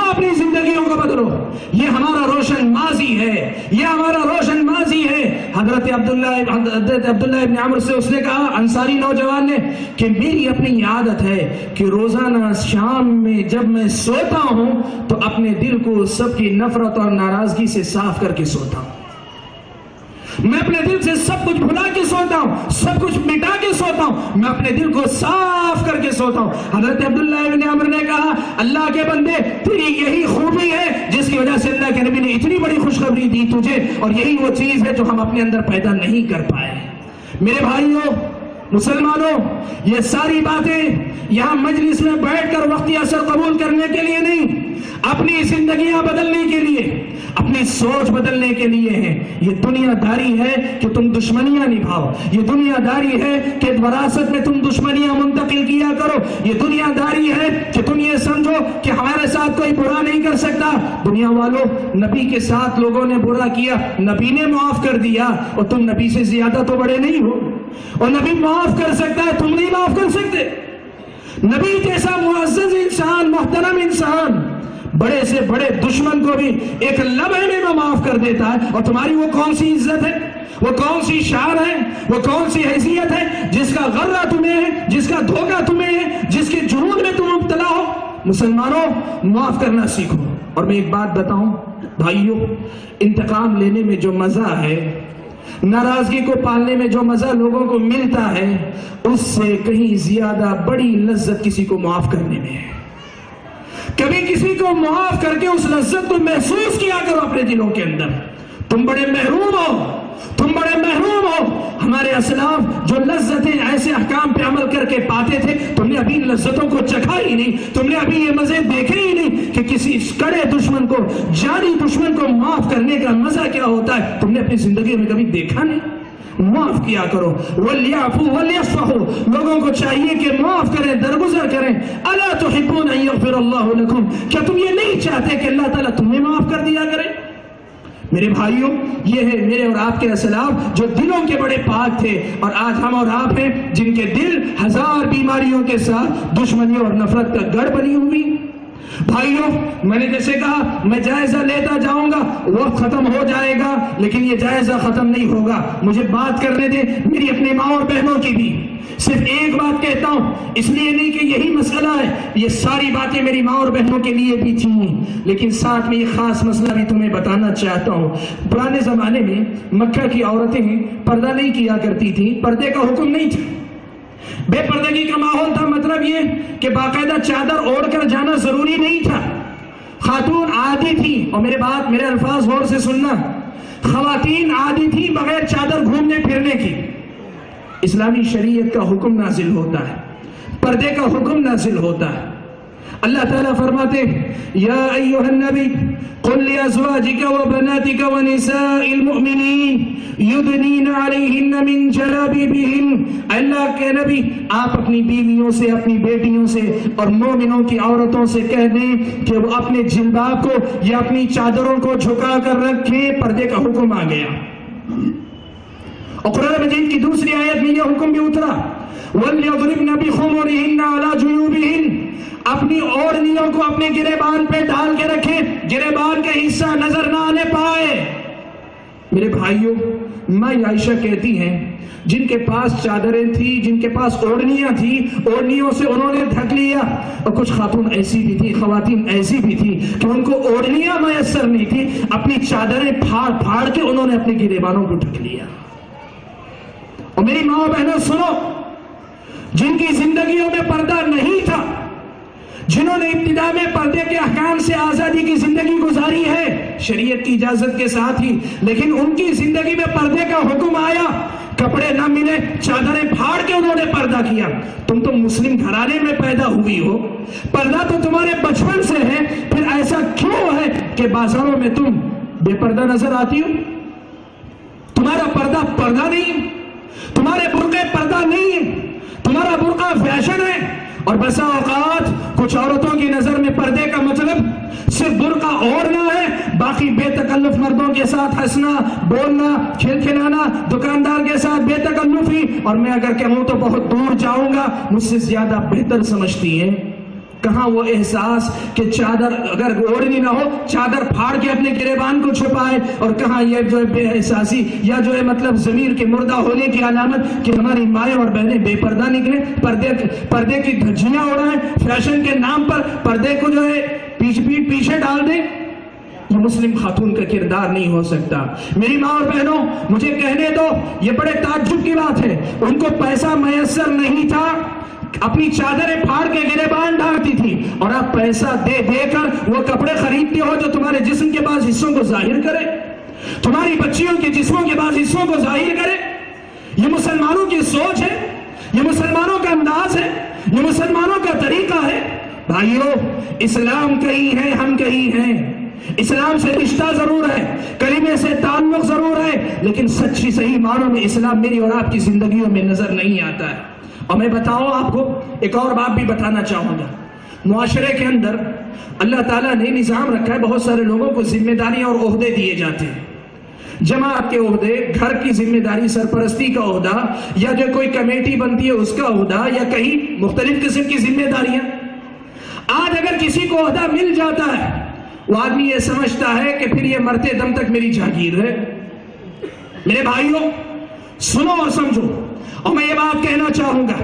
اپنی زندگیوں کو بدلو، یہ ہمارا روشن ماضی ہے، یہ ہمارا روشن ماضی ہے۔ حضرت عبداللہ ابن عمرو سے اس نے کہا، انصاری نوجوان نے، کہ میری اپنی عادت ہے کہ روزانہ شام میں جب میں سوتا ہوں تو اپنے دل کو سب کی نفرت اور ناراضگی سے صاف کر کے سوتا ہوں، میں اپنے دل سے سب کچھ بھلا کے سوتا ہوں، سب کچھ مٹا کے سوتا ہوں، میں اپنے دل کو صاف کر کے سوتا ہوں۔ حضرت عبداللہ ابن عمرو نے کہا، اللہ کے بندے تیری یہی خوبی ہے جس کی وجہ سے اللہ کے نبی نے اتنی بڑی خوشخبری دی تجھے، اور یہی وہ چیز ہے جو ہم اپنے اندر پیدا نہیں کر پائے۔ میرے بھائیوں مسلمانوں، یہ ساری باتیں یہاں مجلس میں بیٹھ کر وقتی اثر قبول کرنے کے لیے نہیں، اپنی زندگیاں بدلنے کے لیے، اپنی سوچ بدلنے کے لیے ہیں۔ یہ دنیا داری ہے کہ تم دشمنیاں نبھاؤ، یہ دنیا داری ہے کہ وراثت میں تم دشمنیاں منتقل کیا کرو، یہ دنیا داری ہے کہ تم یہ سمجھو کہ ہمارے ساتھ کوئی برا نہیں کر سکتا۔ دنیا والوں، نبی کے ساتھ لوگوں نے برا کیا، نبی نے معاف کر دیا، اور تم نبی سے زیادہ تو بڑے نہیں ہو، اور نبی معاف کر سکتا ہے، تم نہیں معاف کر سکتے۔ نبی جیسا معزز انسان، محترم انسان، بڑے سے بڑے دشمن کو بھی ایک لمحے میں معاف کر دیتا ہے، اور تمہاری وہ کون سی عزت ہے، وہ کون سی شان ہے، وہ کون سی حیثیت ہے جس کا غرہ تمہیں ہے، جس کا دھوکہ تمہیں ہے، جس کے جنون میں تم مبتلا ہو؟ مسلمانوں، معاف کرنا سیکھو۔ اور میں ایک بات بتاؤں بھائیوں، انتقام لینے میں جو مزہ ہے، ناراضگی کو پالنے میں جو مزہ لوگوں کو ملتا ہے، اس سے کہیں زیادہ بڑی لذت کسی کو معاف کرنے میں ہے۔ کبھی کسی کو معاف کر کے اس لذت کو محسوس کیا کرو اپنے دلوں کے اندر۔ تم بڑے محروم ہو، تم بڑے محروم ہو۔ ہمارے اسلاف جو لذتیں ایسے احکام پہ عمل کر کے پاتے تھے، تم نے ابھی ان لذتوں کو چکھا ہی نہیں، تم نے ابھی یہ مزے دیکھے ہی نہیں کہ کسی کڑے دشمن کو، جانی دشمن کو معاف کرنے کا مزہ کیا ہوتا ہے، تم نے اپنی زندگی میں کبھی دیکھا نہیں۔ معاف کیا کرو، وَلْيَعْفُوا وَلْيَصْفَحُوا، لوگوں کو چاہیے کہ معاف کریں، درگزر کریں۔ أَلَا تُحِبُّونَ أَن يَغْفِرَ اللَّهُ لَكُمْ، کیا تم یہ نہیں چاہتے کہ اللہ تعالیٰ تمہیں معاف کر دیا کرے؟ میرے بھائیوں، یہ ہے میرے اور آپ کے اسلاف جو دلوں کے بڑے پاک تھے، اور آج ہم اور آپ ہیں جن کے دل ہزار بیماریوں کے ساتھ دشمنی اور نفرت کا گڑھ بنی ہوئی۔ بھائیوں، میں نے جیسے کہا، میں جائزہ لیتا جاؤں گا، وقت ختم ہو جائے گا، لیکن یہ جائزہ ختم نہیں ہوگا۔ مجھے بات کرنے دیں میری اپنی ماں اور بہنوں کی بھی۔ صرف ایک بات کہتا ہوں، اس لیے نہیں کہ یہی مسئلہ ہے، یہ ساری باتیں میری ماں اور بہنوں کے لیے بھی تھیں، لیکن ساتھ میں یہ خاص مسئلہ بھی تمہیں بتانا چاہتا ہوں۔ پرانے زمانے میں مکہ کی عورتیں پردہ نہیں کیا کرتی تھیں، پردے کا حکم نہیں تھا، بے پردگی کا ماحول تھا۔ مطلب یہ کہ باقاعدہ چادر اوڑھ کر جانا ضروری نہیں تھا، خاتون عادی تھی، اور میرے الفاظ غور سے سننا، خواتین عادی تھی بغیر چادر گھومنے پھرنے کی۔ اسلامی شریعت کا حکم نازل ہوتا ہے، پردے کا حکم نازل ہوتا ہے۔ اللہ تعالیٰ فرماتے یا ایھا النبی قل لأزواجك وبناتك ونساء المؤمنین یدنین علیہن من جلابیبہن، اللہ کے نبی آپ اپنی بیویوں سے، اپنی بیٹیوں سے اور مومنوں کی عورتوں سے کہہ دیں کہ وہ اپنے جلباب کو یا اپنی چادروں کو جھکا کر رکھیں۔ پردے کا حکم آ گیا، اور قرآن مجید کی دوسری آیت میں یہ حکم بھی اترا وَلْيَضْرِبْنَ بِخُمُرِهِنَّ عَلَى جُيُوبِهِنَّ، اپنی اوڑھنیوں کو اپنے گریبان پہ ڈال کے رکھیں، گریبان کا حصہ نظر نہ آنے پائے۔ میرے بھائیوں، ماں عائشہ کہتی ہیں جن کے پاس چادریں تھی، جن کے پاس اوڑھنیاں تھی، اوڑھنیوں سے انہوں نے ڈھک لیا. اور کچھ خواتین ایسی بھی تھی کہ ان کو اوڑھنیاں میسر نہیں تھی، اپنی چادریں پھاڑ کے انہوں نے اپنے گریبانوں کو ڈھک لیا. اور میری ماں بہنوں سنو، جن کی زندگیوں میں پردہ نہیں تھا، جنہوں نے ابتدا میں پردے کے احکام سے آزادی کی زندگی گزاری ہے شریعت کی اجازت کے ساتھ ہی، لیکن ان کی زندگی میں پردے کا حکم آیا، کپڑے نہ ملے، چادریں پھاڑ کے انہوں نے پردہ کیا. تم تو مسلم گھرانے میں پیدا ہوئی ہو، پردہ تو تمہارے بچپن سے ہے، پھر ایسا کیوں ہے کہ بازاروں میں تم بے پردہ نظر آتی ہو؟ تمہارا پردہ نہیں ہے، تمہارے برقعے پردہ نہیں ہے، تمہارا برقع فیشن ہے. اور بسا اوقات کچھ عورتوں کی نظر میں پردے کا مطلب صرف برقع اوڑھنا ہے، باقی بے تکلف مردوں کے ساتھ ہنسنا، بولنا، کھلکھلانا، دکاندار کے ساتھ بے تکلفی، اور میں اگر کہوں تو بہت دور جاؤں گا، مجھ سے زیادہ بہتر سمجھتی ہیں. کہاں وہ احساس کہ چادر اگر اوڑھنی نہ ہو چادر پھاڑ کے اپنے گریبان کو چھپائے، اور کہاں یہ جو ہے بے احساسی یا جو ہے مطلب ضمیر کے مردہ ہونے کی علامت کہ ہماری مائیں اور بہنیں بے پردہ نکلیں، پردے کی دھجیاں اڑائیں، فیشن کے نام پر پردے کو جو ہے پیچھے ڈال دیں. یہ مسلم خاتون کا کردار نہیں ہو سکتا. میری ماں اور بہنوں، مجھے کہنے دو، یہ بڑے تعجب کی بات ہے، ان کو پیسہ میسر نہیں تھا، اپنی چادریں پھاڑ کے گریبان ڈھانپتی تھی، اور آپ پیسہ دے کر وہ کپڑے خریدتے ہو جو تمہارے جسم کے بعض حصوں کو ظاہر کرے، تمہاری بچیوں کے جسموں کے بعض حصوں کو ظاہر کرے. یہ مسلمانوں کی سوچ ہے، یہ مسلمانوں کا انداز ہے، یہ مسلمانوں کا طریقہ ہے. بھائیو، اسلام کہیں ہے، ہم کہیں ہیں. اسلام سے رشتہ ضرور ہے، کلمے سے تعلق ضرور ہے، لیکن سچی صحیح معنوں میں اسلام میری اور آپ کی زندگیوں میں نظر نہیں آتا ہے. اور میں بتاؤں آپ کو ایک اور بات بھی بتانا چاہوں گا. معاشرے کے اندر اللہ تعالیٰ نے نظام رکھا ہے، بہت سارے لوگوں کو ذمہ داریاں اور عہدے دیے جاتے ہیں، جماعت کے عہدے، گھر کی ذمہ داری، سرپرستی کا عہدہ، یا جو کوئی کمیٹی بنتی ہے اس کا عہدہ، یا کہیں مختلف قسم کی ذمہ داریاں. آج اگر کسی کو عہدہ مل جاتا ہے، وہ آدمی یہ سمجھتا ہے کہ پھر یہ مرتے دم تک میری جاگیر ہے. میرے بھائیوں سنو اور سمجھو، اور میں یہ بات کہنا چاہوں گا،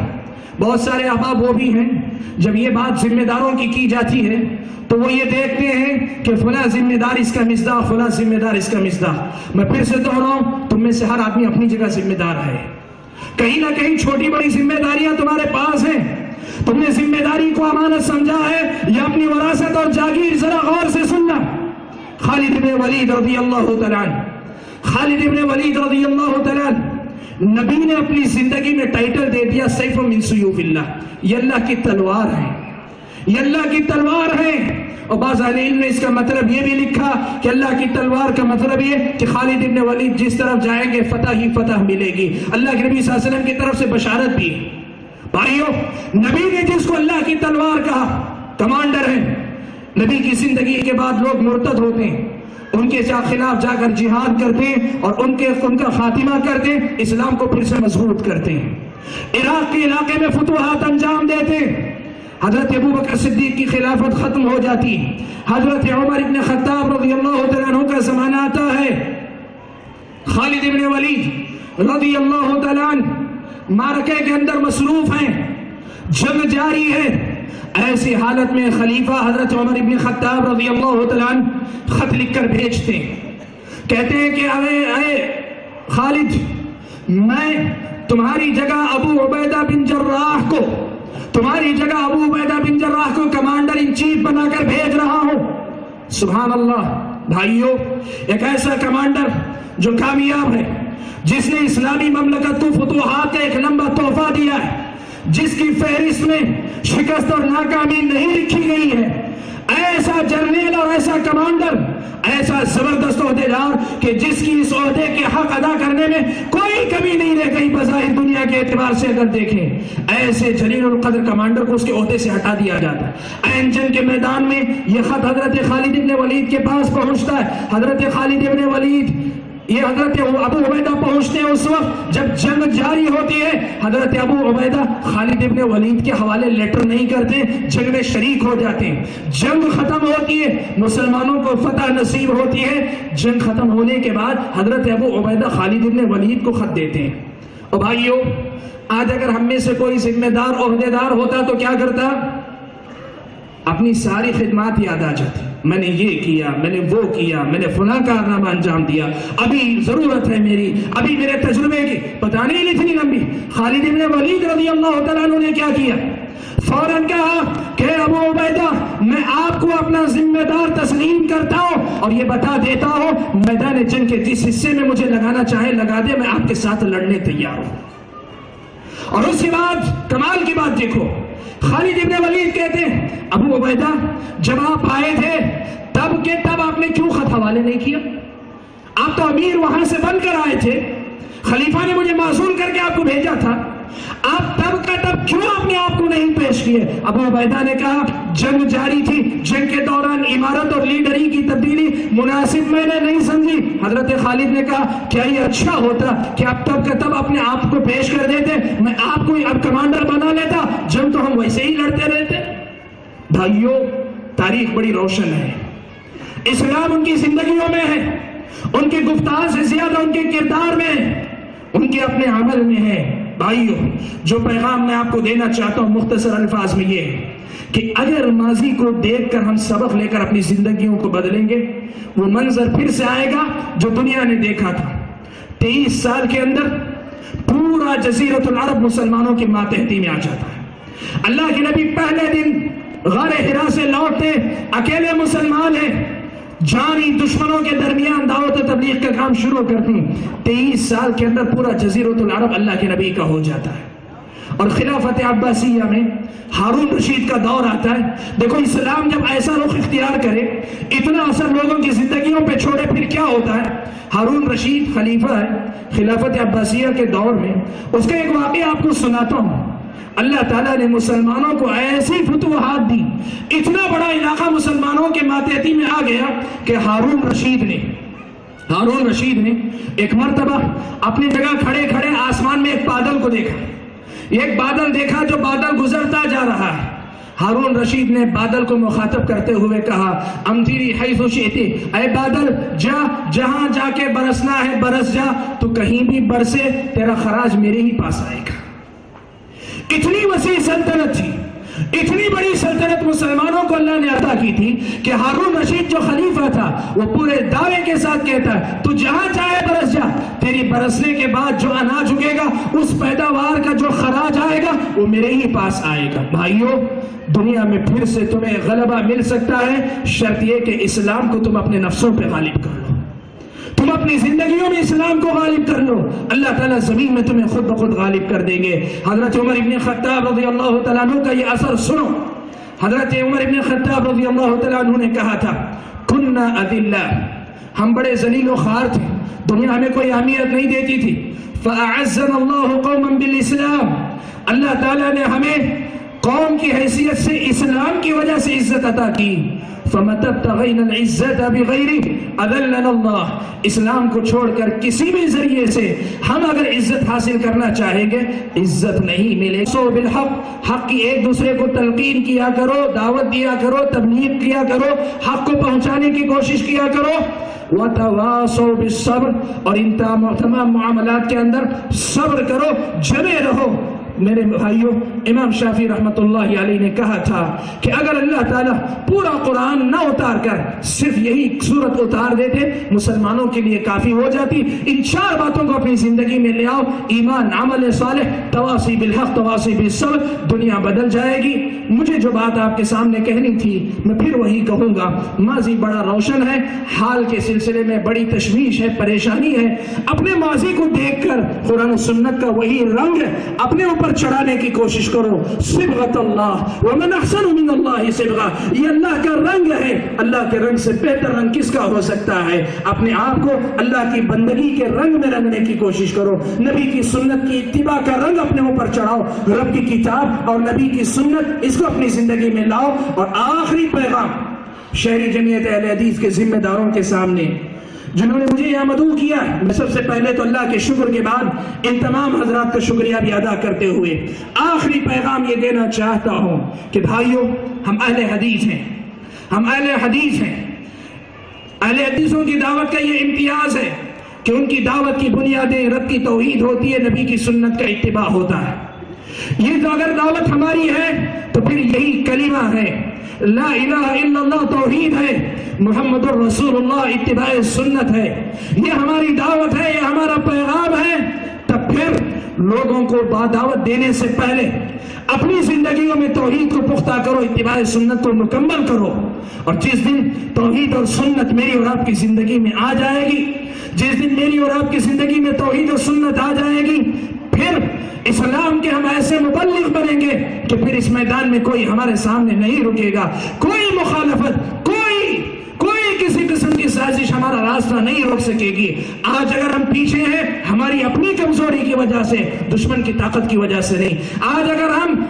بہت سارے احباب وہ بھی ہیں جب یہ بات ذمہ داروں کی جاتی ہے تو وہ یہ دیکھتے ہیں کہ فلاں ذمہ دار اس کا مصداق، فلاں ذمہ دار اس کا مصداق. میں پھر سے دہراؤں، تم میں سے ہر آدمی اپنی جگہ ذمہ دار ہے. کہیں نہ کہیں چھوٹی بڑی ذمہ داریاں تمہارے پاس ہیں. تم نے ذمہ داری کو امانت سمجھا ہے یا اپنی وراثت اور جاگیر؟ ذرا غور سے سننا. خالد بن ولید رضی اللہ تعالیٰ عنہ، خالد بن ولید رضی اللہ تعالیٰ عنہ، نبی نے اپنی زندگی میں ٹائٹل دے دیا سیف من سیوف اللہ، یہ اللہ کی تلوار ہے، یہ اللہ کی تلوار ہے. اور بعض اہل علم نے اس کا مطلب یہ بھی لکھا کہ اللہ کی تلوار کا مطلب یہ کہ خالد بن ولید جس طرف جائیں گے فتح ہی فتح ملے گی. اللہ کے نبی صلی اللہ علیہ وسلم کی طرف سے بشارت بھی. بھائیو، نبی نے جس کو اللہ کی تلوار کہا، کمانڈر ہے. نبی کی زندگی کے بعد لوگ مرتد ہوتے ہیں، ان کے خلاف جا کر جہاد کرتے ہیں اور ان کا خاتمہ کرتے ہیں، اسلام کو پھر سے مضبوط کرتے ہیں، عراق کے علاقے میں فتوحات انجام دیتے ہیں. حضرت ابو بکر صدیق کی خلافت ختم ہو جاتی، حضرت عمر ابن خطاب رضی اللہ تعالیٰ عنہ کا زمانہ آتا ہے. خالد ابن ولید رضی اللہ تعالیٰ عنہ معرکے کے اندر مصروف ہیں، جنگ جاری ہے. ایسی حالت میں خلیفہ حضرت عمر ابن خطاب رضی اللہ تعالیٰ عنہ خط لکھ کر بھیجتے ہیں، کہتے ہیں کہ اے خالد، میں تمہاری جگہ ابو عبیدہ بن جراح کو کمانڈر ان چیف بنا کر بھیج رہا ہوں. سبحان اللہ. بھائیو، ایک ایسا کمانڈر جو کامیاب ہے، جس نے اسلامی مملکت کو فتوحات کا ایک لمبا تحفہ دیا ہے، جس کی فہرست میں شکست اور ناکامی نہیں لکھی گئی ہے، ایسا جرنیل اور ایسا کمانڈر، ایسا زبردست عہدیدار کہ جس کی اس عہدے کے حق ادا کرنے میں کوئی کمی نہیں رہ گئی بظاہر دنیا کے اعتبار سے اگر دیکھیں، ایسے جلیل القدر کمانڈر کو اس کے عہدے سے ہٹا دیا جاتا ہے. عین جنگ کے میدان میں یہ خط حضرت خالد بن ولید کے پاس پہنچتا ہے. حضرت خالد بن ولید یہ حضرت ابو عبیدہ پہنچتے ہیں اس وقت جب جنگ جاری ہوتی ہے. حضرت ابو عبیدہ خالد ابن ولید کے حوالے لیٹر نہیں کرتے, جنگ میں شریک ہو جاتے ہیں. جنگ ختم ہوتی ہے, مسلمانوں کو فتح نصیب ہوتی ہے. جنگ ختم ہونے کے بعد حضرت ابو عبیدہ خالد ابن ولید کو خط دیتے ہیں. اور بھائیو, آج اگر ہم میں سے کوئی ذمہ دار عہدے دار ہوتا تو کیا کرتا؟ اپنی ساری خدمات یاد آ جاتی, میں نے یہ کیا, میں نے وہ کیا, میں نے فلاں کارنامہ انجام دیا, ابھی ضرورت ہے میری, ابھی میرے تجربے کی پتہ نہیں اتنی لمبی. خالد ابن ولید رضی اللہ تعالیٰ عنہ نے کیا کیا؟ فوراً کہا کہ ابو عبیدہ میں آپ کو اپنا ذمہ دار تسلیم کرتا ہوں اور یہ بتا دیتا ہوں میدان جنگ کے جس حصے میں مجھے لگانا چاہے لگا دے, میں آپ کے ساتھ لڑنے تیار ہوں. اور اس کے بعد کمال کی بات دیکھو, خالد ابن ولید کہتے ہیں ابو عبیدہ جب آپ آئے تھے تب کے تب آپ نے کیوں خط حوالے نہیں کیا؟ آپ تو امیر وہاں سے بن کر آئے تھے, خلیفہ نے مجھے معزول کر کے آپ کو بھیجا تھا, آپ تب کا تب کیوں اپنے آپ کو نہیں پیش کیے؟ ابو عبیدہ نے کہا جنگ جاری تھی, جنگ کے دوران امارت اور لیڈری کی تبدیلی مناسب میں نے نہیں سمجھی. حضرت خالد نے کہا کیا یہ اچھا ہوتا کہ آپ تب کا تب اپنے آپ کو پیش کر دیتے, میں آپ کو اب کمانڈر بنا لیتا, جنگ تو ہم ویسے ہی لڑتے رہتے. بھائیو, تاریخ بڑی روشن ہے, اسلام ان کی زندگیوں میں ہے, ان کے گفتار سے زیادہ ان کے کردار میں ہے, ان کے اپنے عمل میں ہے. بھائیو, جو پیغام میں آپ کو دینا چاہتا ہوں مختصر الفاظ میں یہ ہے کہ اگر ماضی کو دیکھ کر ہم سبق لے کر اپنی زندگیوں کو بدلیں گے, وہ منظر پھر سے آئے گا جو دنیا نے دیکھا تھا. 23 سال کے اندر پورا جزیرۃ العرب مسلمانوں کی ماتحتی میں آ جاتا ہے. اللہ کے نبی پہلے دن غار حرا سے لوٹتے, اکیلے مسلمان ہیں, جانی دشمنوں کے درمیان دعوت و تبلیغ کا کام شروع کرتی. 23 سال کے اندر پورا جزیرۃ العرب اللہ کے نبی کا ہو جاتا ہے. اور خلافت عباسیہ میں ہارون رشید کا دور آتا ہے. دیکھو اسلام جب ایسا رخ اختیار کرے, اتنا اثر لوگوں کی زندگیوں پہ چھوڑے, پھر کیا ہوتا ہے؟ ہارون رشید خلیفہ ہے خلافت عباسیہ کے دور میں. اس کا ایک واقعہ آپ کو سناتا ہوں. اللہ تعالیٰ نے مسلمانوں کو ایسی فتوحات دی, اتنا بڑا علاقہ مسلمانوں کے ماتحتی میں آ گیا کہ ہارون رشید نے ایک مرتبہ اپنی جگہ کھڑے کھڑے آسمان میں ایک بادل کو دیکھا. ایک بادل دیکھا جو بادل گزرتا جا رہا ہے. ہارون رشید نے بادل کو مخاطب کرتے ہوئے کہا امطری حیث شئتی, اے بادل جا, جہاں جا کے برسنا ہے برس جا, تو کہیں بھی برسے تیرا خراج میرے ہی پاس آئے گا. اتنی وسیع سلطنت تھی, اتنی بڑی سلطنت مسلمانوں کو اللہ نے عطا کی تھی کہ ہارون رشید جو خلیفہ تھا وہ پورے دعوے کے ساتھ کہتا ہے تو جہاں چاہے برس جا, تیری برسنے کے بعد جو اناج اگے گا, اس پیداوار کا جو خراج آئے گا وہ میرے ہی پاس آئے گا. بھائیو, دنیا میں پھر سے تمہیں غلبہ مل سکتا ہے, شرط یہ کہ اسلام کو تم اپنے نفسوں پہ غالب کر لو, تم اپنی زندگیوں میں اسلام کو غالب کر لو, اللہ تعالیٰ زمین میں تمہیں خود بخود غالب کر دیں گے. حضرت عمر ابن خطاب رضی اللہ تعالیٰ عنہ کا یہ اثر سنو. حضرت عمر ابن خطاب رضی اللہ تعالیٰ عنہ نے کہا تھا کننا اذلہ, ہم بڑے ذلیل و خوار تھے, دنیا ہمیں کوئی اہمیت نہیں دیتی تھی. فاعزنا اللہ قوما بالاسلام, اللہ تعالیٰ نے ہمیں قوم کی حیثیت سے اسلام کی وجہ سے عزت عطا کی. فَمَتَبْتَغَيْنَا الْعِزَّةَ بِغَيْرِ أَذَلَّنَا اللَّهِ, اسلام کو چھوڑ کر کسی بھی ذریعے سے ہم اگر عزت حاصل کرنا چاہیں گے عزت نہیں ملے. سو بالحق, حق کی ایک دوسرے کو تلقین کیا کرو, دعوت دیا کرو, تبلیغ کیا کرو, حق کو پہنچانے کی کوشش کیا کرو. وَتَوَاصَوْا بِالصَّبْرِ, اور ان تمام معاملات کے اندر صبر کرو, جمے رہو. میرے بھائیوں, امام شافعی رحمت اللہ علیہ نے کہا تھا کہ اگر اللہ تعالیٰ پورا قرآن نہ اتار کر صرف یہی صورت اتار دیتے مسلمانوں کے لیے کافی ہو جاتی. ان 4 باتوں کو اپنی زندگی میں لے آؤ, ایمان, عمل صالح, تواصی بالحق, تواصی بالصبر, دنیا بدل جائے گی. مجھے جو بات آپ کے سامنے کہنی تھی میں پھر وہی کہوں گا. ماضی بڑا روشن ہے, حال کے سلسلے میں بڑی تشویش ہے, پریشانی ہے. اپنے ماضی کو دیکھ کر قرآن و سنت کا وہی رنگ اپنے اوپر چڑھانے کی کوشش کرو. صبغۃ اللہ ومن احسن من اللہ صبغہ, یہ اللہ کا رنگ ہے, اللہ کے رنگ سے بہتر رنگ کس کا ہو سکتا ہے. اپنے آپ کو اللہ کی بندگی کے رنگ میں رنگنے کی کوشش کرو. نبی کی سنت کی اتباع کا رنگ اپنے اوپر چڑھاؤ. رب کی کتاب اور نبی کی سنت, اس کو اپنی زندگی میں لاؤ. اور آخری پیغام شہری جمعیت اہل حدیث کے ذمہ داروں کے سامنے, جنہوں نے مجھے یہاں مدعو کیا. میں سب سے پہلے تو اللہ کے شکر کے بعد ان تمام حضرات کا شکریہ بھی ادا کرتے ہوئے آخری پیغام یہ دینا چاہتا ہوں کہ بھائیوں، ہم اہل حدیث ہیں، ہم اہل حدیث ہیں. اہل حدیثوں کی دعوت کا یہ امتیاز ہے کہ ان کی دعوت کی بنیادیں رب کی توحید ہوتی ہے، نبی کی سنت کا اتباع ہوتا ہے. یہ تو اگر دعوت ہماری ہے تو پھر یہی کلمہ ہے، لا الہ الا اللہ توحید ہے، محمد الرسول اللہ اتباع سنت ہے، یہ ہماری دعوت ہے، یہ ہمارا پیغام ہے. تب پھر لوگوں کو دعوت دینے سے پہلے اپنی زندگیوں میں توحید کو پختہ کرو، اتباع سنت کو مکمل کرو. اور جس دن توحید اور سنت میری اور آپ کی زندگی میں آ جائے گی، جس دن میری اور آپ کی زندگی میں توحید اور سنت آ جائے گی، پھر اسلام کے ہم ایسے مبلغ بنیں گے کہ پھر اس میدان میں کوئی ہمارے سامنے نہیں رکے گا. کوئی مخالفت، کوئی کسی قسم کی سازش ہمارا راستہ نہیں روک سکے گی. آج اگر ہم پیچھے ہیں ہماری اپنی کمزوری کی وجہ سے، دشمن کی طاقت کی وجہ سے نہیں. آج اگر ہم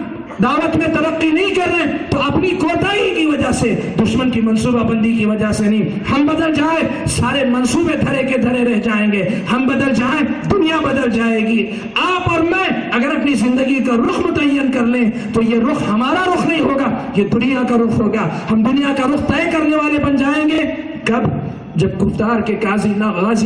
دعوت میں ترقی نہیں کر رہے تو اپنی کوتاہی کی وجہ سے، دشمن کی منصوبہ بندی کی وجہ سے نہیں. ہم بدل جائیں سارے منصوبے دھرے کے دھرے رہ جائیں گے، ہم بدل جائیں دنیا بدل جائے گی. آپ اور میں اگر اپنی زندگی کا رخ متعین کر لیں تو یہ رخ ہمارا رخ نہیں ہوگا، یہ دنیا کا رخ ہوگا. ہم دنیا کا رخ طے کرنے والے بن جائیں گے. کب؟ جب کردار کے غازی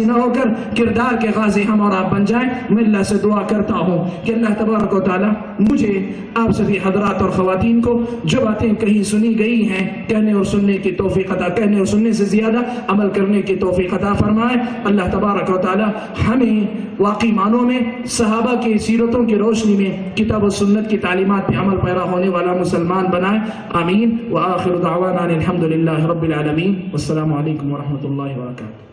نہ ہو کر کردار کے غازی ہم اور آپ بن جائیں. میں اللہ سے دعا کرتا ہوں کہ اللہ تبارک و تعالی مجھے، آپ سبھی حضرات اور خواتین کو جو باتیں کہیں سنی گئی ہیں کہنے اور سننے کی توفیق عطا، کہنے اور سننے سے زیادہ عمل کرنے کی توفیق عطا فرمائے. اللہ تبارک و تعالی ہمیں واقعی معنوں میں صحابہ کی سیرتوں کی روشنی میں کتاب و سنت کی تعلیمات پہ عمل پیرا ہونے والا مسلمان بنائے. آمین. وآخر دعوانا الحمدللہ رب العالمین. والسلام علیکم ورحمۃ اللہ وبرکاتہ.